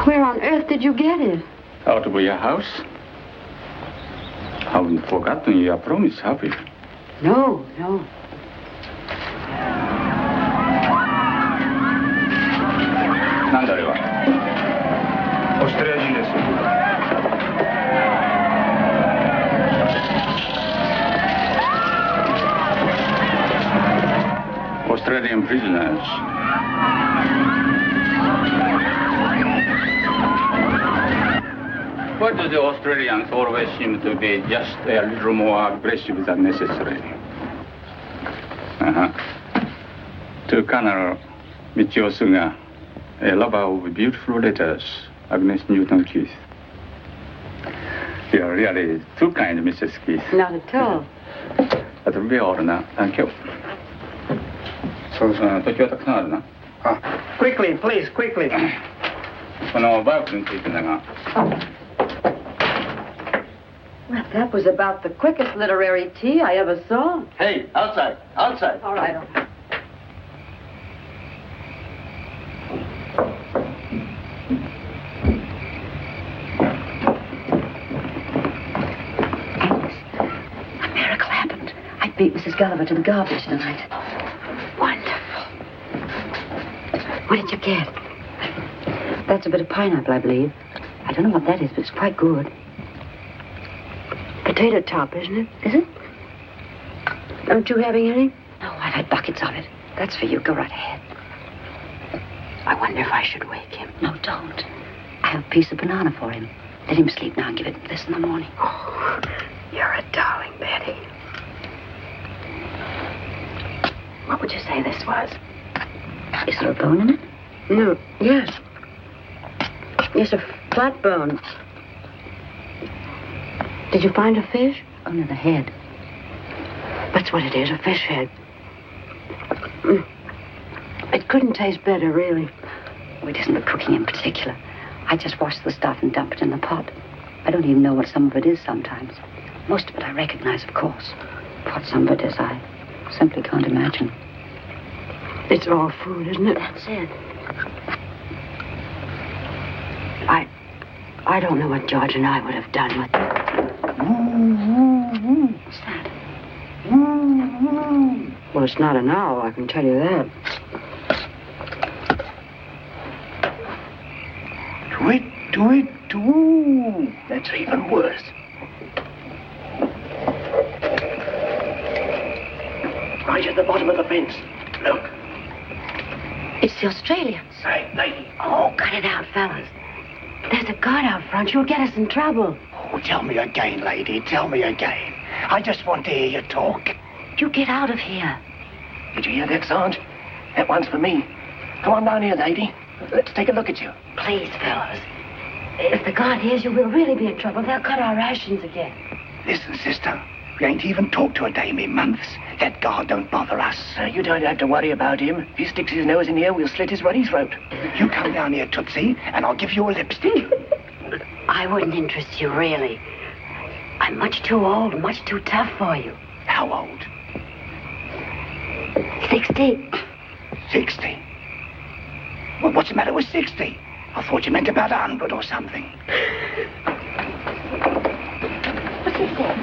Where on earth did you get it? Out of your house? Haven't forgotten your promise, have you? No, no. なんだあれは？オーストラリア人です。Australian prisoners. Why do the Australians always seem to be just a little more aggressive than necessary? To Colonel Michio Suga, a lover of beautiful letters, Agnes Newton-Keith. You are really too kind, Mrs. Keith. Not at all. That will be all now. Thank you. Quickly, please, quickly. Well, that was about the quickest literary tea I ever saw. Hey, outside. All right, all right. A miracle happened. I beat Mrs. Gulliver to the garbage tonight. Wonderful. What did you get? That's a bit of pineapple, I believe. I don't know what that is, but it's quite good. Potato top, isn't it? Is it? Aren't you having any? No, I've had buckets of it. That's for you. Go right ahead. I wonder if I should wake him. No, don't. I have a piece of banana for him. Let him sleep now and give it this in the morning. Oh, you're a darling, Betty. What would you say this was? Is there a bone in it? No, yes. Yes, a flat bone. Did you find a fish? Under the head. That's what it is, a fish head. It couldn't taste better, really. Oh, it isn't the cooking in particular. I just wash the stuff and dump it in the pot. I don't even know what some of it is sometimes. Most of it I recognize, of course. What some of it is, I simply can't imagine. It's all food, isn't it? That's it. I don't know what George and I would have done with it. What's that? Well, it's not an owl, I can tell you that. Do. That's even worse. Right at the bottom of the fence. Look. It's the Australians. Hey, lady. Oh, cut it out, fellas. There's a guard out front. You'll get us in trouble. Oh, tell me again, lady. Tell me again. I just want to hear you talk. You get out of here. Did you hear that, Sarge? That one's for me. Come on down here, lady. Let's take a look at you. Please, fellas. If the guard hears you, we'll really be in trouble. They'll cut our rations again. Listen, sister. We ain't even talked to a dame in months. That guard don't bother us. You don't have to worry about him. If he sticks his nose in here, we'll slit his ruddy throat. You come down here, Tootsie, and I'll give you a lipstick. I wouldn't interest you, really. I'm much too old, much too tough for you. How old? 60. 60? Well, what's the matter with 60? I thought you meant about 100 or something. What's he saying?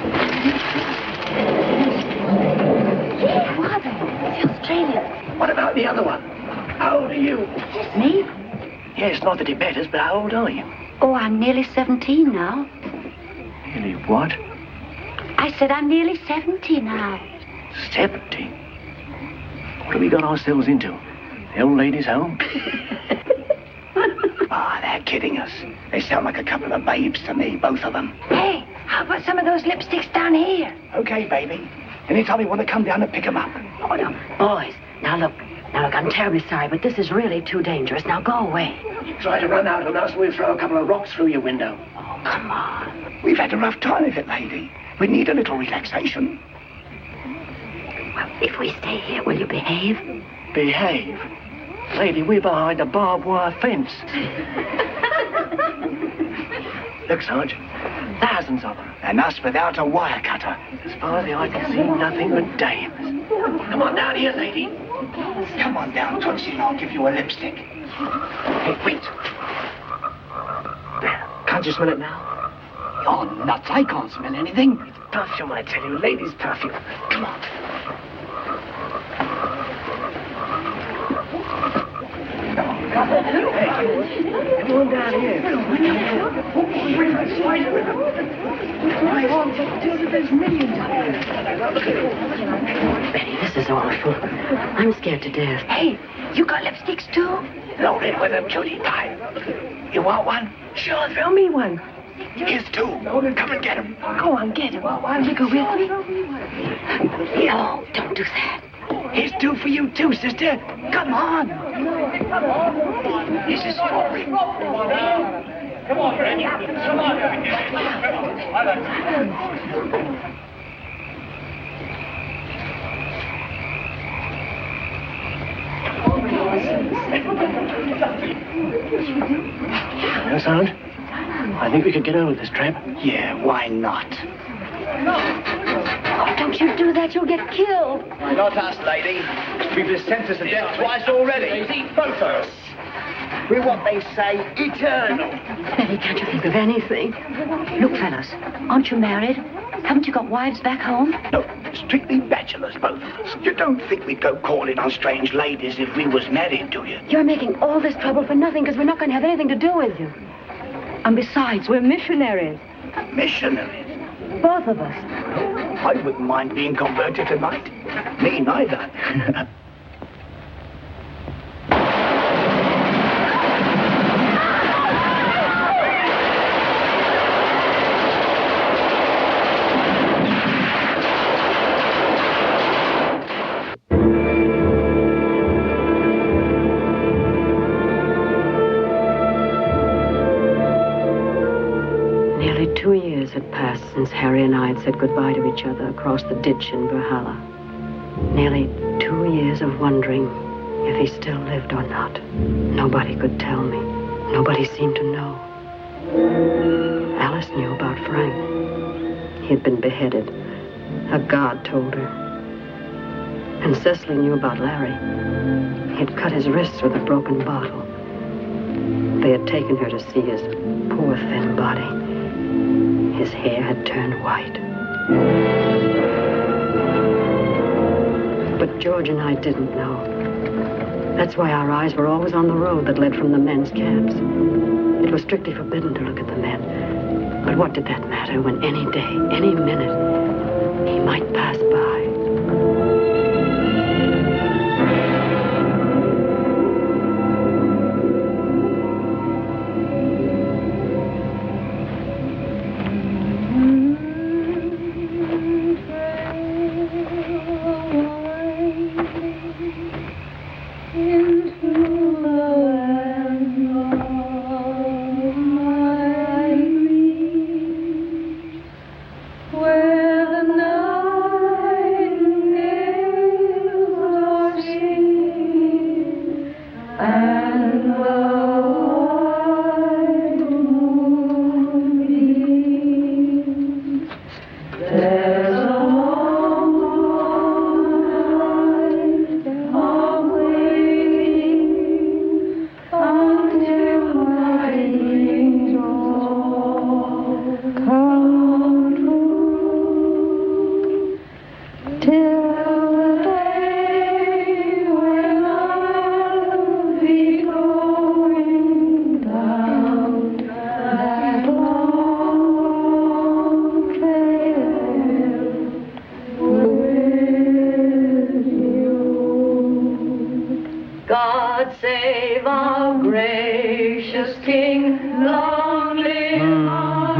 Yeah, what are they? The Australians. What about the other one? How old are you? Me? Yes, not that it matters, but how old are you? Oh, I'm nearly 17 now. Nearly what? I said I'm nearly 70 now. 70? What have we got ourselves into? The old lady's home? They're kidding us. They sound like a couple of babes to me, both of them. Hey, how about some of those lipsticks down here? Okay, baby. Anytime you want to come down and pick them up. Oh, no. Boys, now look, I'm terribly sorry, but this is really too dangerous. Now go away. You try to run out on us, we'll throw a couple of rocks through your window. Oh, come on. We've had a rough time of it, lady. We need a little relaxation. Well, if we stay here, will you behave? Behave? Lady, we're behind a barbed wire fence. Look, Sarge, thousands of them. And us without a wire cutter. As far as the eye can see, nothing but dames. Come on down here, lady. Come on down, Tootsie, and I'll give you a lipstick. Hey, wait. There. Can't you smell it now? You're nuts. I can't smell anything. It's perfume, I tell you. Ladies' perfume. Come on. Hey, come on down here. There's millions of them. Betty, this is awful. I'm scared to death. Hey, you got lipsticks too? Loaded with them, cutie pie. You want one? Sure, throw me one. Here's two. Come and get him. Go on, get him. Why don't you go with me? No, don't do that. Here's two for you too, sister. Come on. This is for him. Come on, Fred. Come on. Well, Sergeant, I think we could get over this trap. Yeah, why not? Oh, don't you do that. You'll get killed. Not us, lady. We've been sentenced to death twice already. Both of us. We're what they say, eternal. Betty, can't you think of anything? Look, fellas, aren't you married? Haven't you got wives back home? No, strictly bachelors, both of us. You don't think we'd go calling on strange ladies if we was married, do you? You're making all this trouble for nothing because we're not going to have anything to do with you. And besides, we're missionaries. Missionaries? Both of us. I wouldn't mind being converted tonight. Me neither. Nearly 2 years had passed since Harry and I had said goodbye to each other across the ditch in Valhalla. Nearly 2 years of wondering if he still lived or not. Nobody could tell me. Nobody seemed to know. Alice knew about Frank. He had been beheaded. A guard told her. And Cecily knew about Larry. He had cut his wrists with a broken bottle. They had taken her to see his poor, thin body. His hair had turned white. But George and I didn't know. That's why our eyes were always on the road that led from the men's camps. It was strictly forbidden to look at the men. But what did that matter when any day, any minute, he might pass by? God save our gracious King, long live our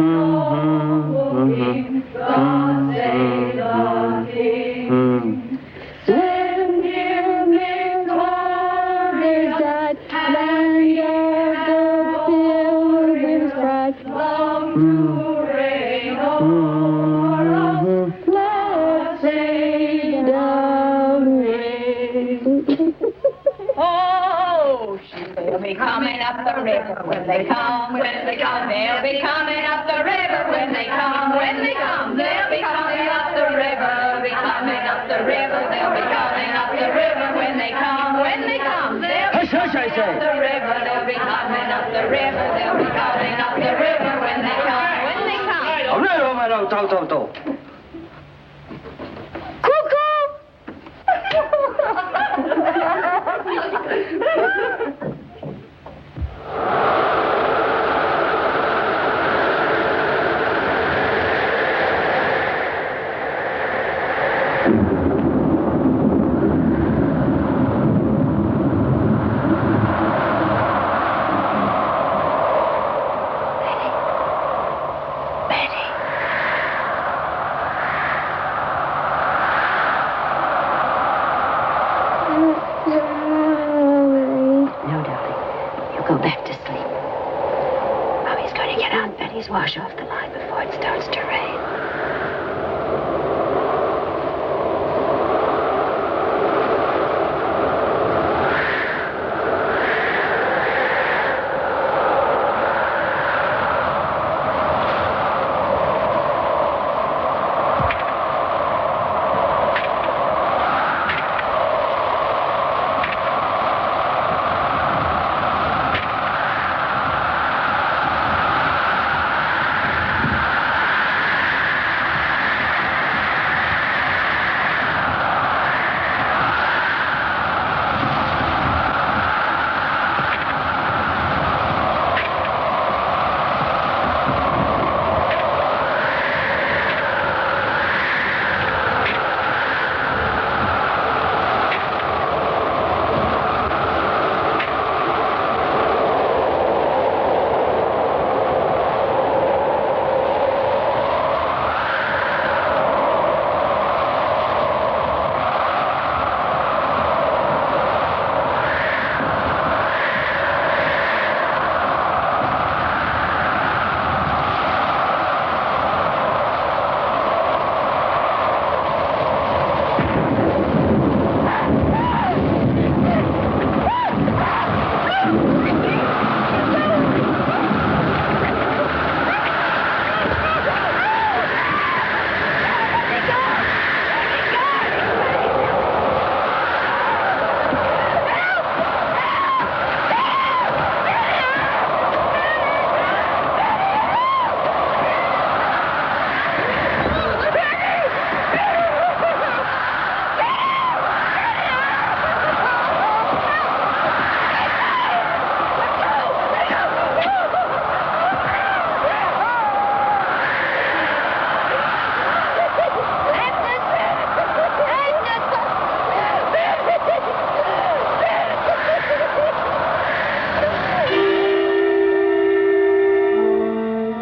King. God save our King. Send him victory that land of the pilgrims bright, long to reign o'er us. Blessed down Oh, they'll be coming up the river when they come, when they come. They'll be coming up the river when they come, when they come. They'll be coming up the river, be coming up the river. They'll be coming up the river when they come, when they come. They'll be coming up the river, they'll be coming up the river. They'll be coming up the river when they come, when they come. I'll go back to sleep. Mommy's going to get Aunt Betty's wash off the line before it starts to rain.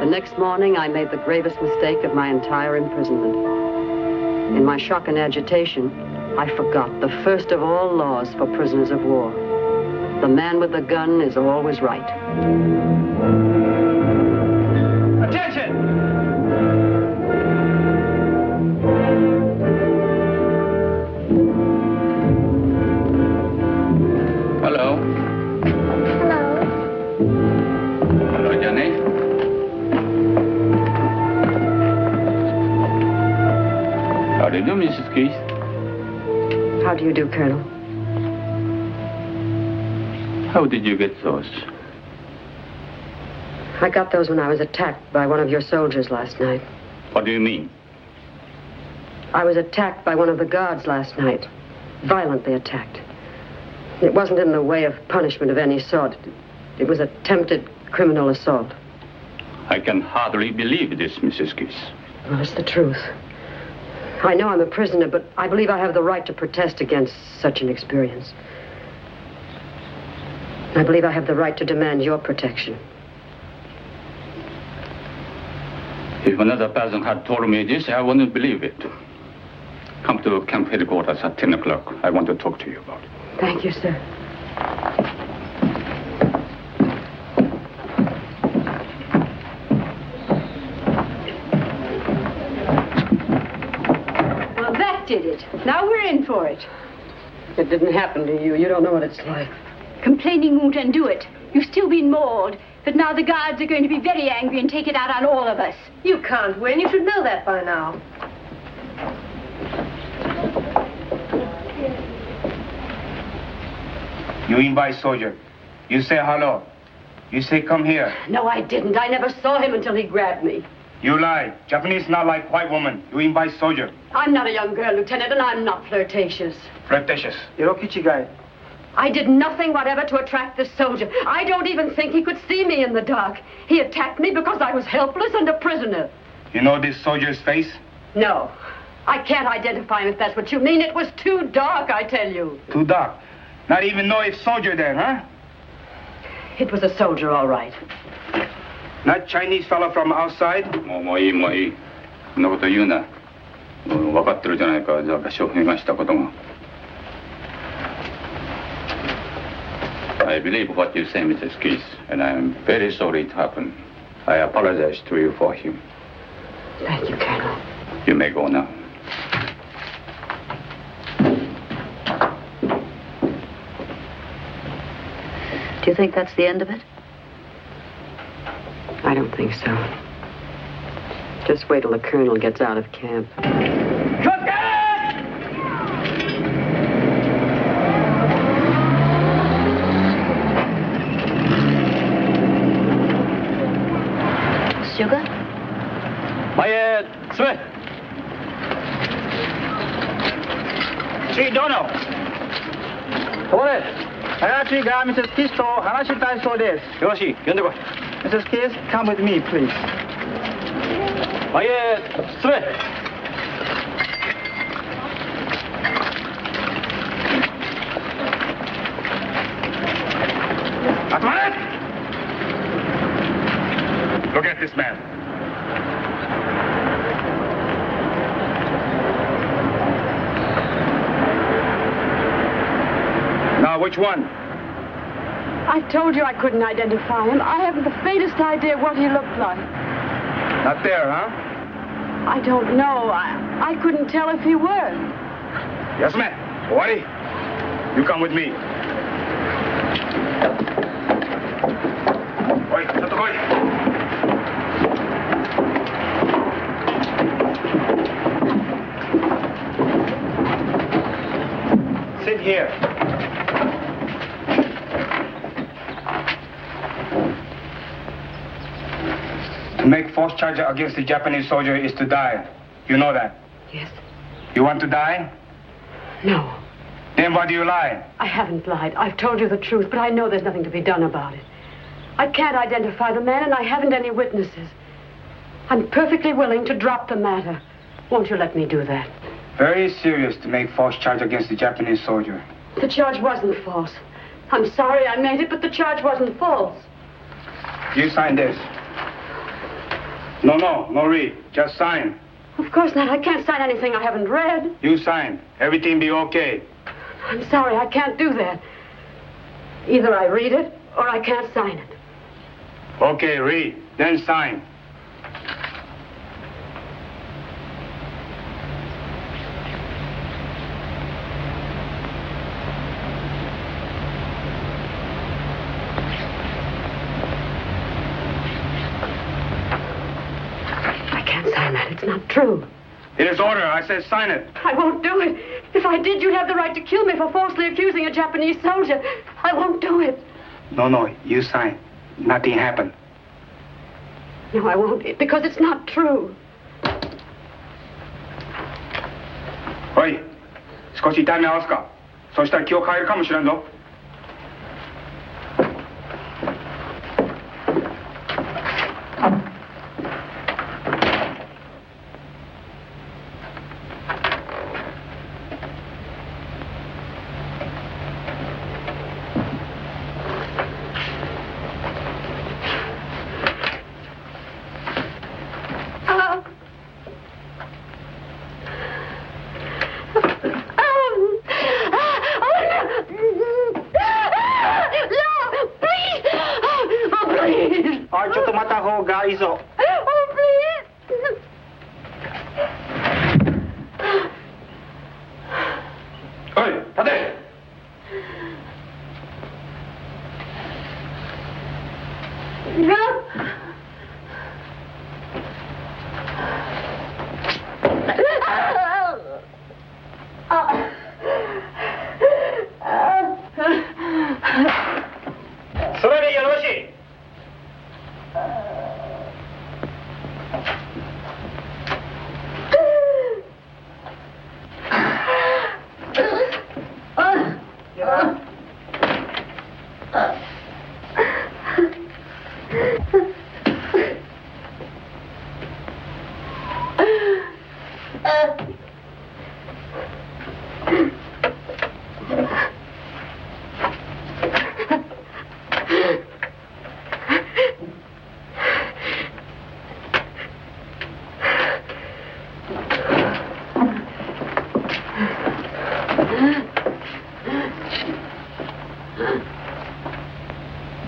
Next morning, I made the gravest mistake of my entire imprisonment. In my shock and agitation, I forgot the first of all laws for prisoners of war. The man with the gun is always right. Attention! Hello. Hello, Johnny. How do you do, Mrs. Keith? How do you do, Colonel? How did you get those? I got those when I was attacked by one of your soldiers last night. What do you mean? I was attacked by one of the guards last night. Violently attacked. It wasn't in the way of punishment of any sort. It was attempted criminal assault. I can hardly believe this, Mrs. Keith. Well, it's the truth. I know I'm a prisoner, but I believe I have the right to protest against such an experience. I believe I have the right to demand your protection. If another person had told me this, I wouldn't believe it. Come to camp headquarters at 10 o'clock. I want to talk to you about it. Thank you, sir. Well, that did it. Now we're in for it. It didn't happen to you. You don't know what it's like. Complaining won't undo it. You've still been mauled, but now the guards are going to be very angry and take it out on all of us. You can't win. You should know that by now. You invite soldier. You say hello. You say come here. No, I didn't. I never saw him until he grabbed me. You lie. Japanese not like white woman. You invite soldier. I'm not a young girl, Lieutenant, and I'm not flirtatious. Flirtatious. Hirokichi. I did nothing whatever to attract this soldier. I don't even think he could see me in the dark. He attacked me because I was helpless and a prisoner. You know this soldier's face? No. I can't identify him if that's what you mean. It was too dark, I tell you. Too dark. Not even know it's soldier there, huh? It was a soldier, all right. Not Chinese fella from outside? もういい。そんなこと言うな。分かってるじゃないか。じゃあ証明がしたことも。I I believe what you say, Mrs. Keith, and I am very sorry it happened. I apologize to you for him. Thank you, Colonel. You may go now. Do you think that's the end of it? I don't think so. Just wait till the Colonel gets out of camp. Sugar? Gee, Dono. What? Mrs. Kiss to Hanashitai so this. Yoshi, yonde koi. Mrs. Kiss, come with me, please. Look at this man. Now, which one? I told you I couldn't identify him. I haven't the faintest idea what he looked like. Not there, huh? I don't know. I couldn't tell if he were. Yes, ma'am. Owari, you come with me. Oi, chatto koi. Sit here. To make false charge against the Japanese soldier is to die. You know that? Yes. You want to die? No. Then why do you lie? I haven't lied. I've told you the truth, but I know there's nothing to be done about it. I can't identify the man, and I haven't any witnesses. I'm perfectly willing to drop the matter. Won't you let me do that? Very serious to make false charge against the Japanese soldier. The charge wasn't false. I'm sorry I made it, but the charge wasn't false. You sign this. No read. Just sign. Of course not. I can't sign anything I haven't read. You sign. Everything be okay. I'm sorry, I can't do that. Either I read it, or I can't sign it. Okay, read. Then sign. It's not true. It is order. I said sign it. I won't do it. If I did, you'd have the right to kill me for falsely accusing a Japanese soldier. I won't do it. No, you sign. Nothing happened. No, I won't, because it's not true. おい、少し痛み合わすか。そしたら気を変えるかもしれんぞ。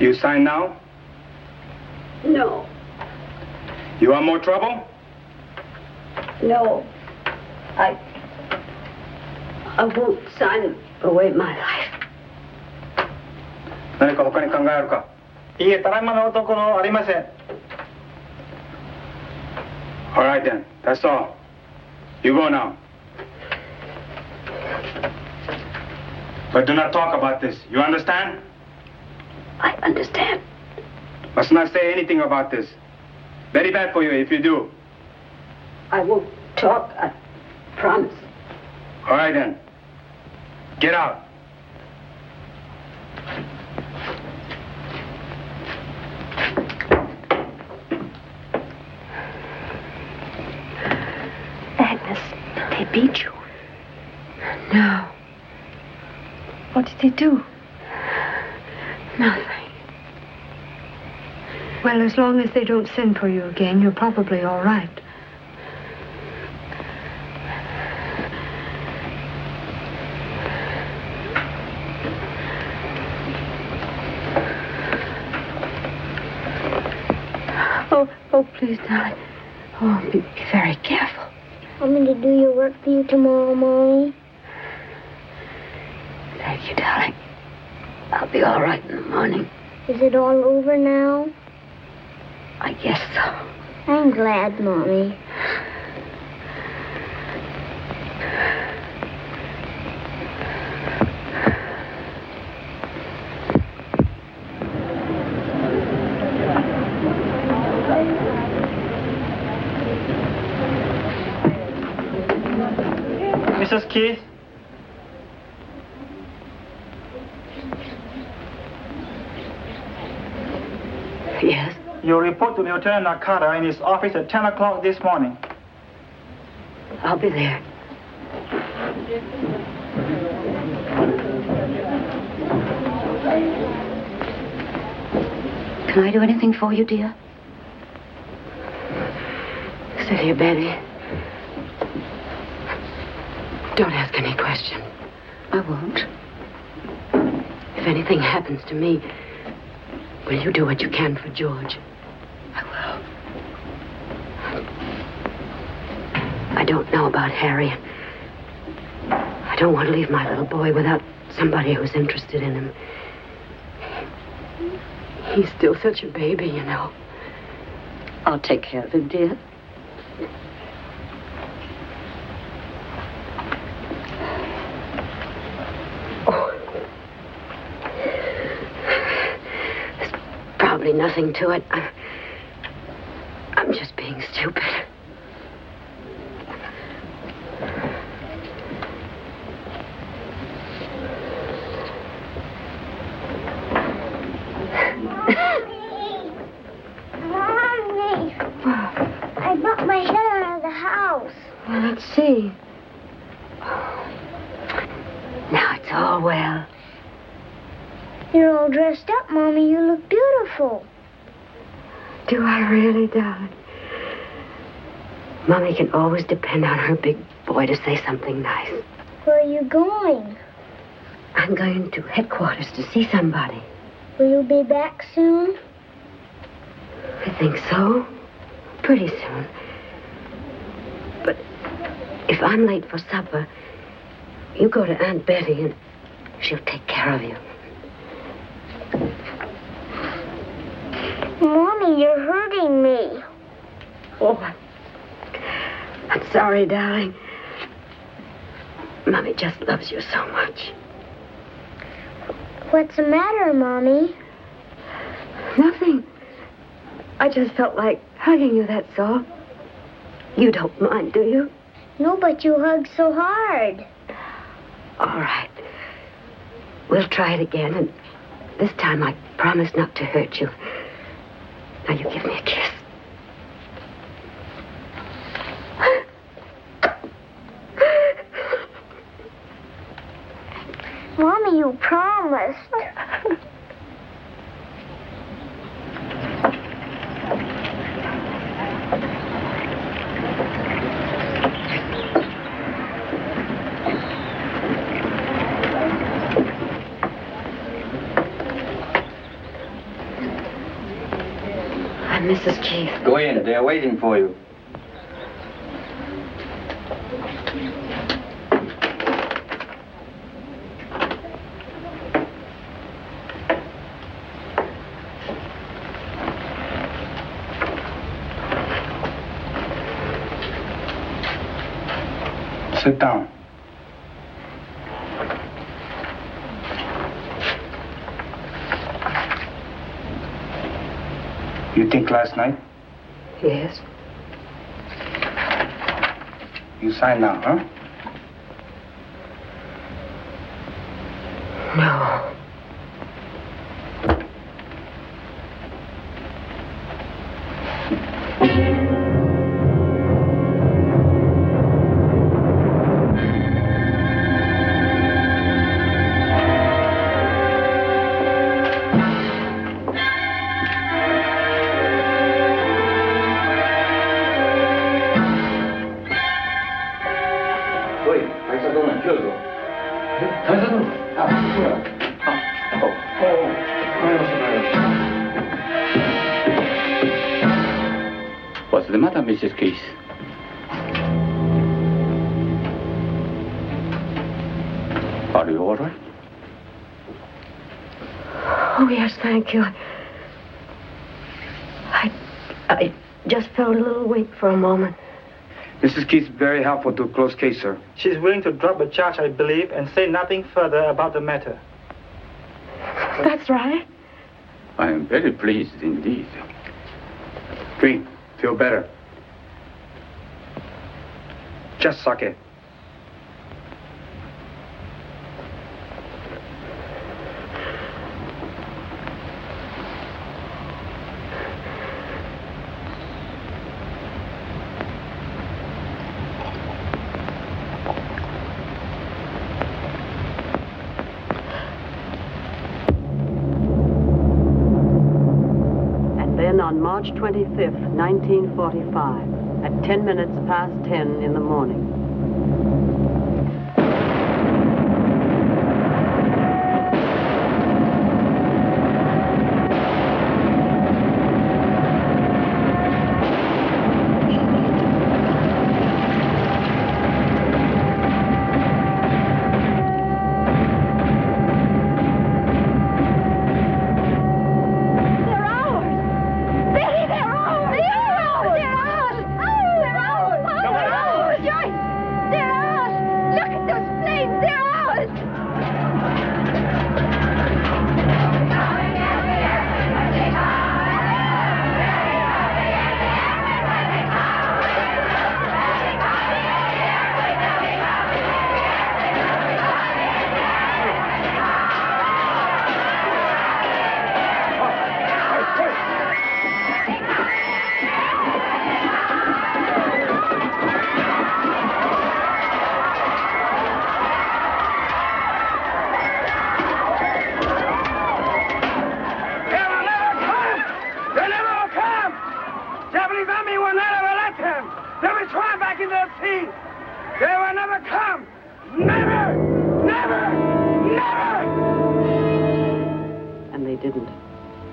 You sign now? No. You want more trouble? No. I won't sign away my life. 何か他に考えあるか？いいえ、ただいまのところありません。All right then, that's all. You go now. But do not talk about this. You understand? I understand. Must not say anything about this. Very bad for you if you do. I won't talk, I promise. All right then. Get out. Agnes, they beat you. No. What did they do? Nothing. Well, as long as they don't send for you again, you're probably all right. Oh, please, darling. Oh, be very careful. I'm going to do your work for you tomorrow, Mommy. Thank you, darling. I'll be all right in the morning. Is it all over now? I guess so. I'm glad, Mommy. Mrs. Keith? Yes? You report to Lieutenant Nakata in his office at 10 o'clock this morning. I'll be there. Can I do anything for you, dear? Sit here, Betty. Don't ask any questions. I won't. If anything happens to me, will you do what you can for George? I will. I don't know about Harry. I don't want to leave my little boy without somebody who's interested in him. He's still such a baby, you know. I'll take care of him, dear. Probably nothing to it. I'm just being stupid. Mommy! I bumped my head out of the house. Well, let's see. Now it's all well. You're all dressed up, Mommy. You look beautiful. Do I really, darling? Mommy can always depend on her big boy to say something nice. Where are you going? I'm going to headquarters to see somebody. Will you be back soon? I think so. Pretty soon. But if I'm late for supper, you go to Aunt Betty and she'll take care of you. Mommy, you're hurting me. Oh, I'm sorry, darling. Mommy just loves you so much. What's the matter, Mommy? Nothing. I just felt like hugging you, that's all. You don't mind, do you? No, but you hugged so hard. All right. We'll try it again, and this time I promise not to hurt you. Now you give me a kiss. Mommy, you promised. I'm Mrs. Keith. Go in. They're waiting for you. Sit down. You think last night? Yes. You signed now, huh? No. What's the matter, Mrs. Keith? Are you all right? Oh, yes, thank you. I just felt a little weak for a moment. Mrs. Keith's very helpful to a close case, sir. She's willing to drop the charge, I believe, and say nothing further about the matter. That's right. I am very pleased indeed. Green, feel better. Just suck it. On March 25th, 1945, at 10 minutes past 10 in the morning.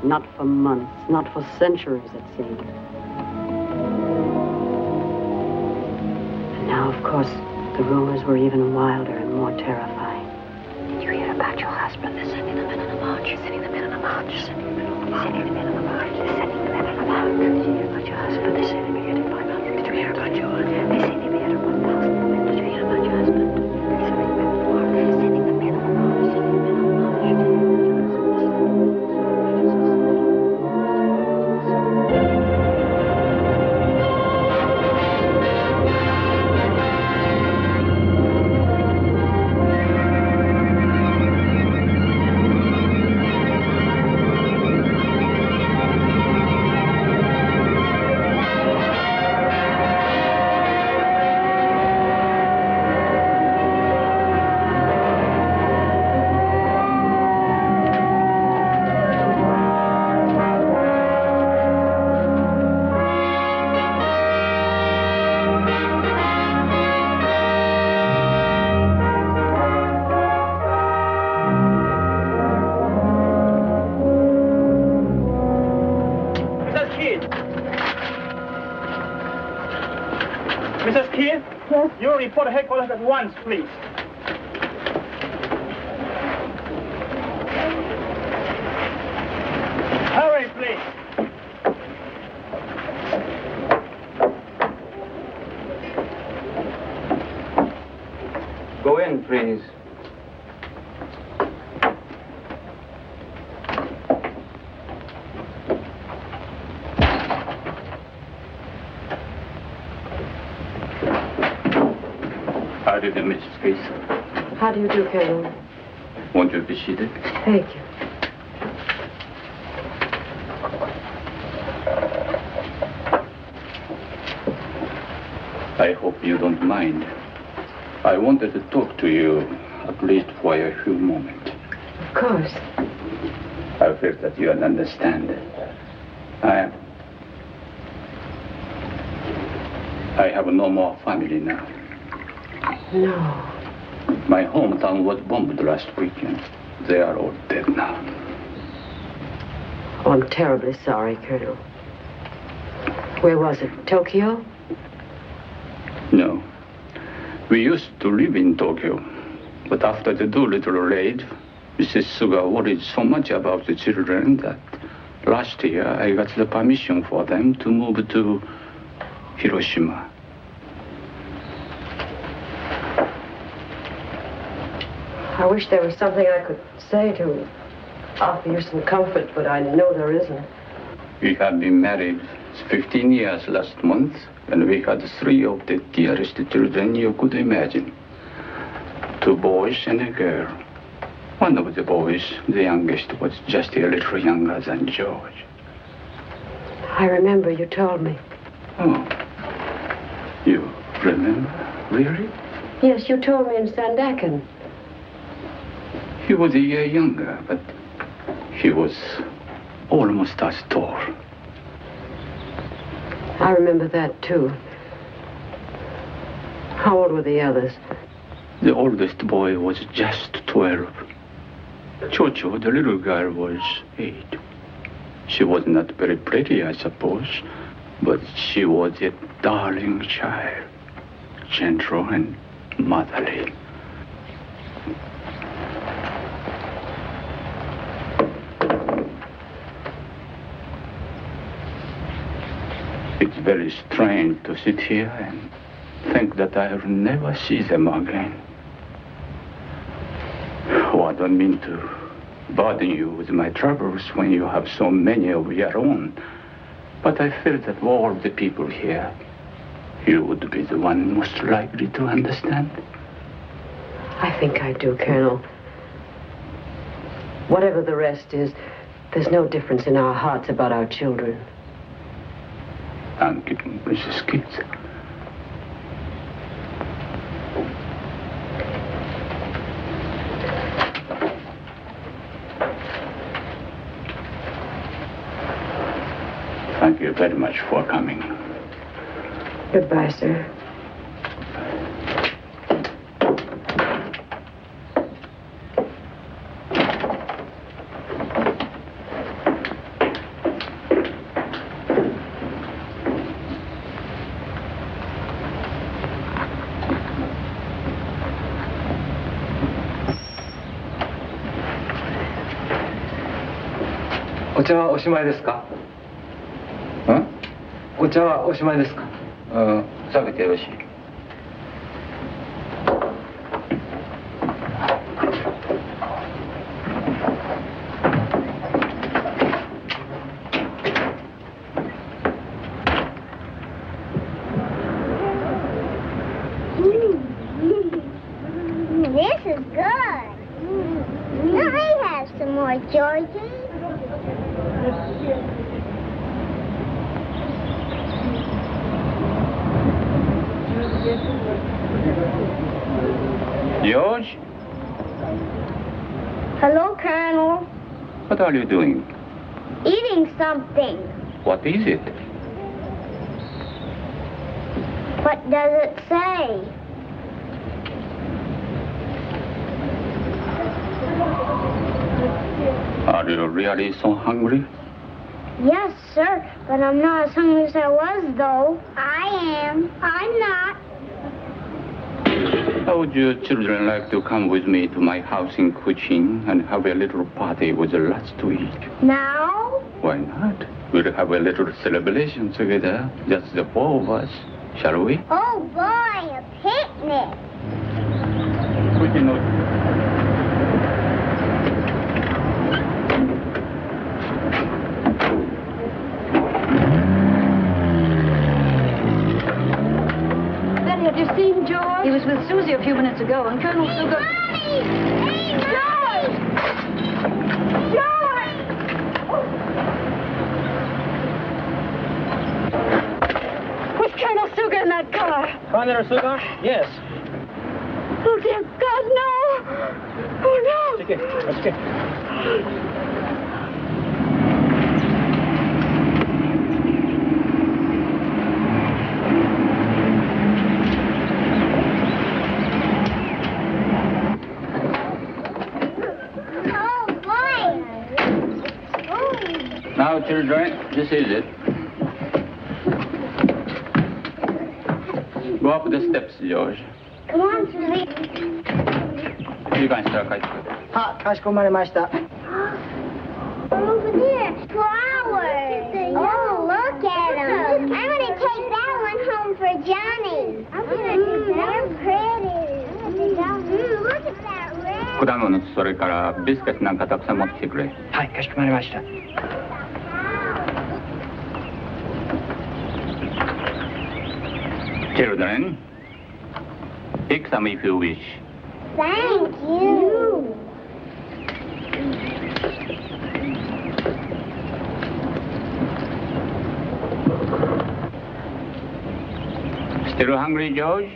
Not for months, not for centuries, it seemed. And now, of course, the rumors were even wilder and more terrifying. Did you hear about your husband? They're sending the men on a march. They're sending the men on a march. They're sending the men on a march. They're sending the men on a march. They're sending the men on a march. Did you hear about your husband? They're sending me at 500. Did you hear about your husband? They're sending me at 1,000 women. Did you hear about your husband? They're sending the men on a march. They're sending the men on a march. They're sending the men on a march. Mrs. Keith? Yes? You report to headquarters at once, please. Hurry, please. Go in, please. How do you do, Mrs. Keith? How do you do, Colonel? Won't you be seated? Thank you. I hope you don't mind. I wanted to talk to you, at least for a few moments. Of course. I feel that you understand. I have no more family now. No. My hometown was bombed last weekend. They are all dead now. Oh, I'm terribly sorry, Colonel. Where was it? Tokyo? No. We used to live in Tokyo. But after the Doolittle raid, Mrs. Suga worried so much about the children that last year I got the permission for them to move to Hiroshima. I wish there was something I could say to offer you some comfort, but I know there isn't. We have been married 15 years last month, and we had 3 of the dearest children you could imagine. 2 boys and a girl. One of the boys, the youngest, was just a little younger than George. I remember you told me. Oh. You remember? Really? Yes, you told me in Sandakan. He was a year younger, but he was almost as tall. I remember that, too. How old were the others? The oldest boy was just 12. Chocho, the little girl, was 8. She was not very pretty, I suppose, but she was a darling child, gentle and motherly. It's very strange to sit here and think that I'll never see them again. Oh, I don't mean to burden you with my troubles when you have so many of your own. But I feel that of all the people here, you would be the one most likely to understand. I think I do, Colonel. Whatever the rest is, there's no difference in our hearts about our children. Thank you, Mrs. Keith. Thank you very much for coming. Goodbye, sir.お茶はおしまいですか？お茶はおしまいですか？下げてよろしい。This is good. Let me have some more, Georgie. George? Hello, Colonel. What are you doing? Eating something. What is it? What does it say? Are you really so hungry? Yes, sir, but I'm not as hungry as I was, though. I am. I'm not. How would you children like to come with me to my house in Kuching and have a little party with lots to eat? Now? Why not? We'll have a little celebration together, just the four of us. Shall we? Oh, boy, a picnic. Would you know? Betty, have you seen George? He was with Susie a few minutes ago, and Colonel Sugar... George! George! Was Colonel Sugar in that car? Colonel Sugar? Yes. Oh, dear God, no! Oh, no! It's okay. It's okay. Oh, boy. Now, children, this is it. Go up the steps, George. Come on, Susie. You can start. は、かしこまりました。 Over there, flowers. Oh, look at them. I'm going to take that one home for Johnny. They're pretty. Look at that red. 果物、それからビスケットなんかたくさん持ってきてくれ。はい、かしこまりました。 Children, take some if you wish. Thank you. Still hungry, George?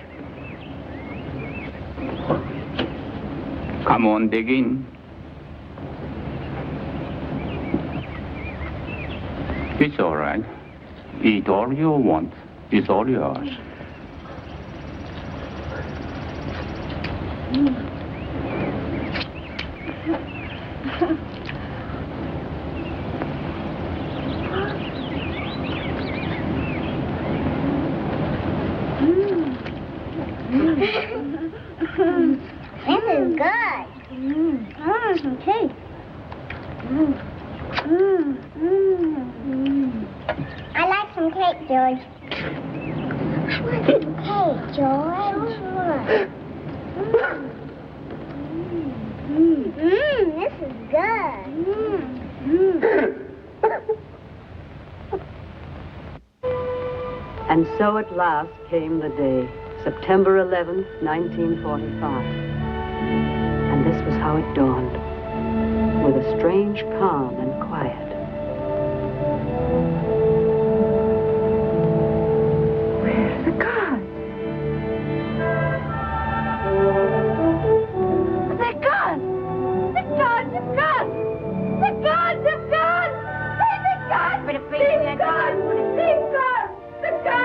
Come on, dig in. It's all right. Eat all you want. It's all yours. This is good. I want some cake. I like some cake, George. I want some cake, George. This is good. And so at last came the day, September 11th, 1945. And this was how it dawned, with a strange calm and quiet. Where's the gun? The gun! The gun! The gun! The gun! The gun! The gun! The gun! The gun! The gun!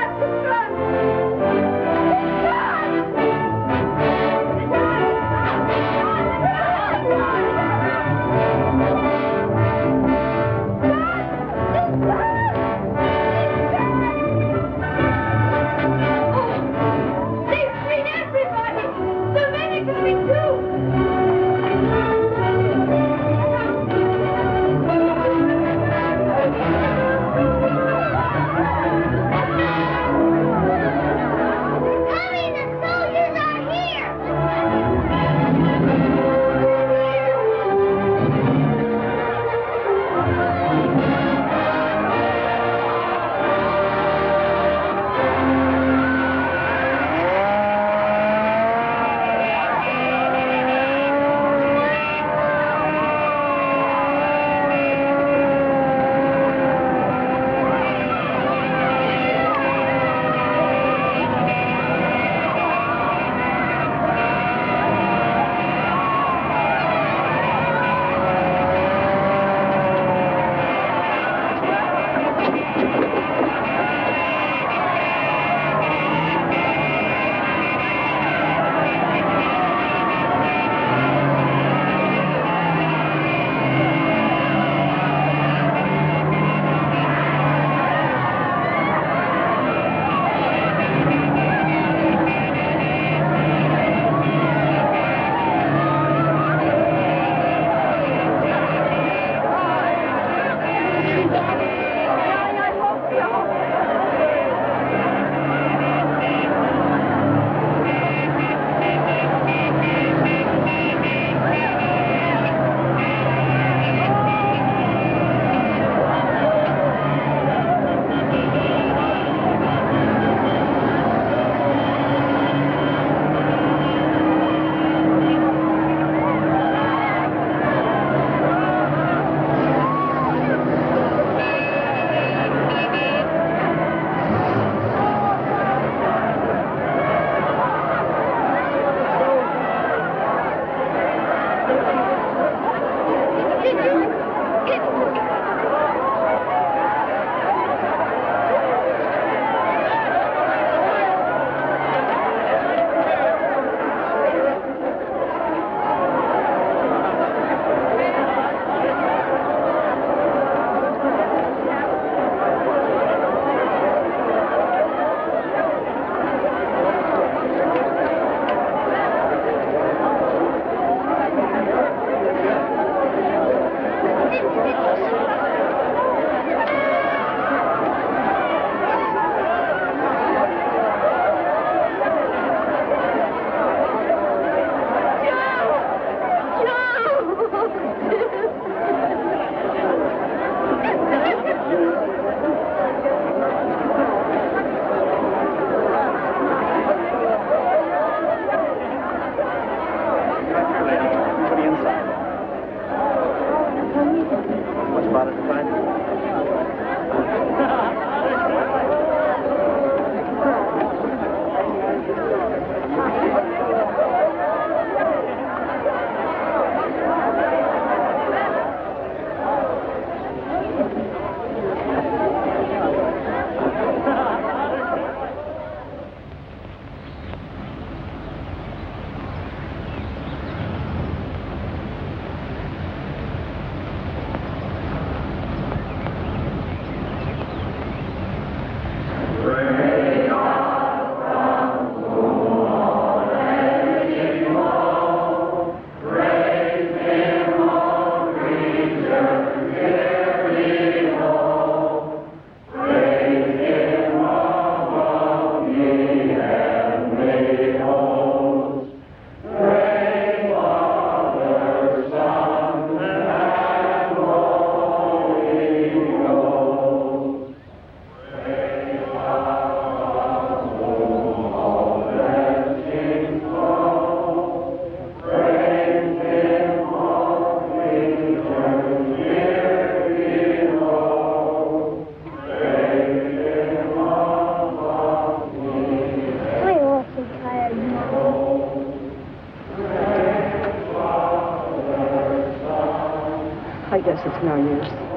it's no use.